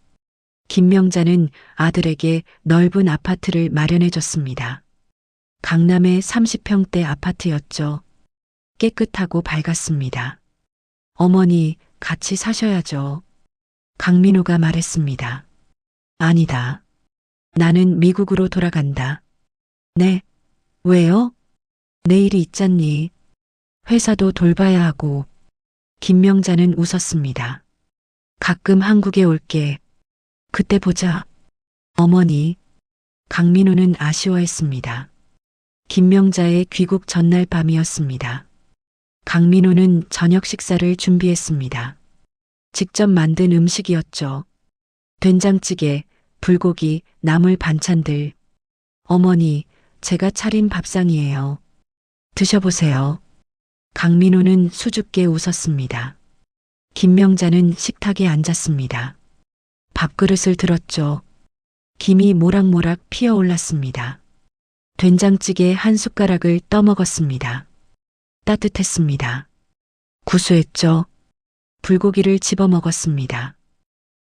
김명자는 아들에게 넓은 아파트를 마련해 줬습니다. 강남의 30평대 아파트였죠. 깨끗하고 밝았습니다. 어머니, 같이 사셔야죠. 강민호가 말했습니다. 아니다. 나는 미국으로 돌아간다. 네. 왜요? 내일이 있잖니. 회사도 돌봐야 하고. 김명자는 웃었습니다. 가끔 한국에 올게. 그때 보자. 어머니. 강민호는 아쉬워했습니다. 김명자의 귀국 전날 밤이었습니다. 강민호는 저녁 식사를 준비했습니다. 직접 만든 음식이었죠. 된장찌개, 불고기, 나물 반찬들. 어머니, 제가 차린 밥상이에요. 드셔보세요. 강민호는 수줍게 웃었습니다. 김명자는 식탁에 앉았습니다. 밥그릇을 들었죠. 김이 모락모락 피어올랐습니다. 된장찌개 한 숟가락을 떠먹었습니다. 따뜻했습니다. 구수했죠. 불고기를 집어먹었습니다.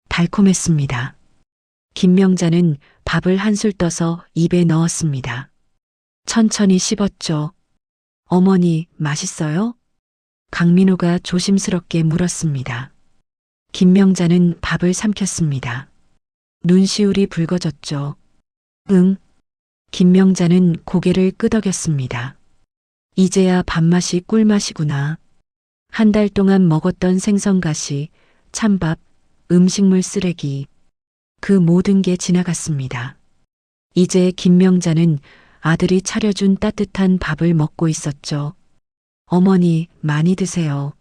달콤했습니다. 김명자는 밥을 한술 떠서 입에 넣었습니다. 천천히 씹었죠. 어머니, 맛있어요? 강민호가 조심스럽게 물었습니다. 김명자는 밥을 삼켰습니다. 눈시울이 붉어졌죠. 응. 김명자는 고개를 끄덕였습니다. 이제야 밥맛이 꿀맛이구나. 한 달 동안 먹었던 생선가시, 찬밥, 음식물 쓰레기, 그 모든 게 지나갔습니다. 이제 김명자는 아들이 차려준 따뜻한 밥을 먹고 있었죠. 어머니, 많이 드세요.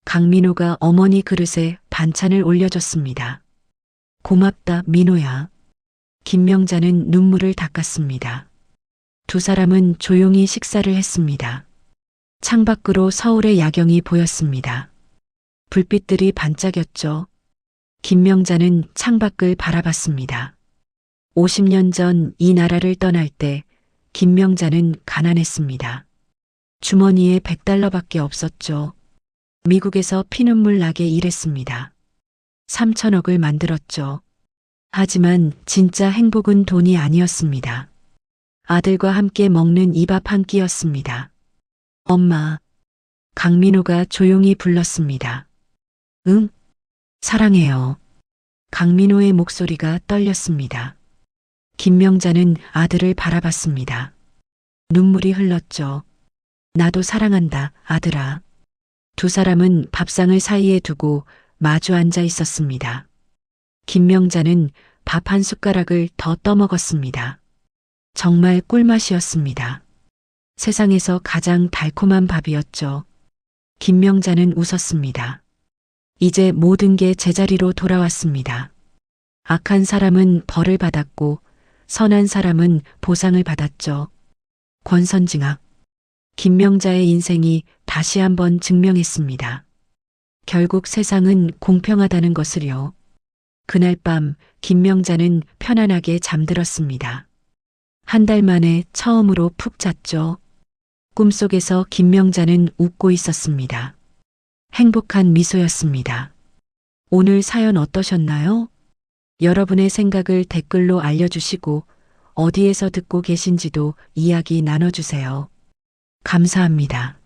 강민호가 어머니 그릇에 반찬을 올려줬습니다. 고맙다, 민호야. 김명자는 눈물을 닦았습니다. 두 사람은 조용히 식사를 했습니다. 창밖으로 서울의 야경이 보였습니다. 불빛들이 반짝였죠. 김명자는 창밖을 바라봤습니다. 50년 전 이 나라를 떠날 때 김명자는 가난했습니다. 주머니에 100달러밖에 없었죠. 미국에서 피눈물 나게 일했습니다. 3천억을 만들었죠. 하지만 진짜 행복은 돈이 아니었습니다. 아들과 함께 먹는 이 밥 한 끼였습니다. 엄마. 강민호가 조용히 불렀습니다. 응? 사랑해요. 강민호의 목소리가 떨렸습니다. 김명자는 아들을 바라봤습니다. 눈물이 흘렀죠. 나도 사랑한다, 아들아. 두 사람은 밥상을 사이에 두고 마주 앉아 있었습니다. 김명자는 밥 한 숟가락을 더 떠먹었습니다. 정말 꿀맛이었습니다. 세상에서 가장 달콤한 밥이었죠. 김명자는 웃었습니다. 이제 모든 게 제자리로 돌아왔습니다. 악한 사람은 벌을 받았고 선한 사람은 보상을 받았죠. 권선징악. 김명자의 인생이 다시 한번 증명했습니다. 결국 세상은 공평하다는 것을요. 그날 밤 김명자는 편안하게 잠들었습니다. 한 달 만에 처음으로 푹 잤죠. 꿈속에서 김명자는 웃고 있었습니다. 행복한 미소였습니다. 오늘 사연 어떠셨나요? 여러분의 생각을 댓글로 알려주시고 어디에서 듣고 계신지도 이야기 나눠주세요. 감사합니다.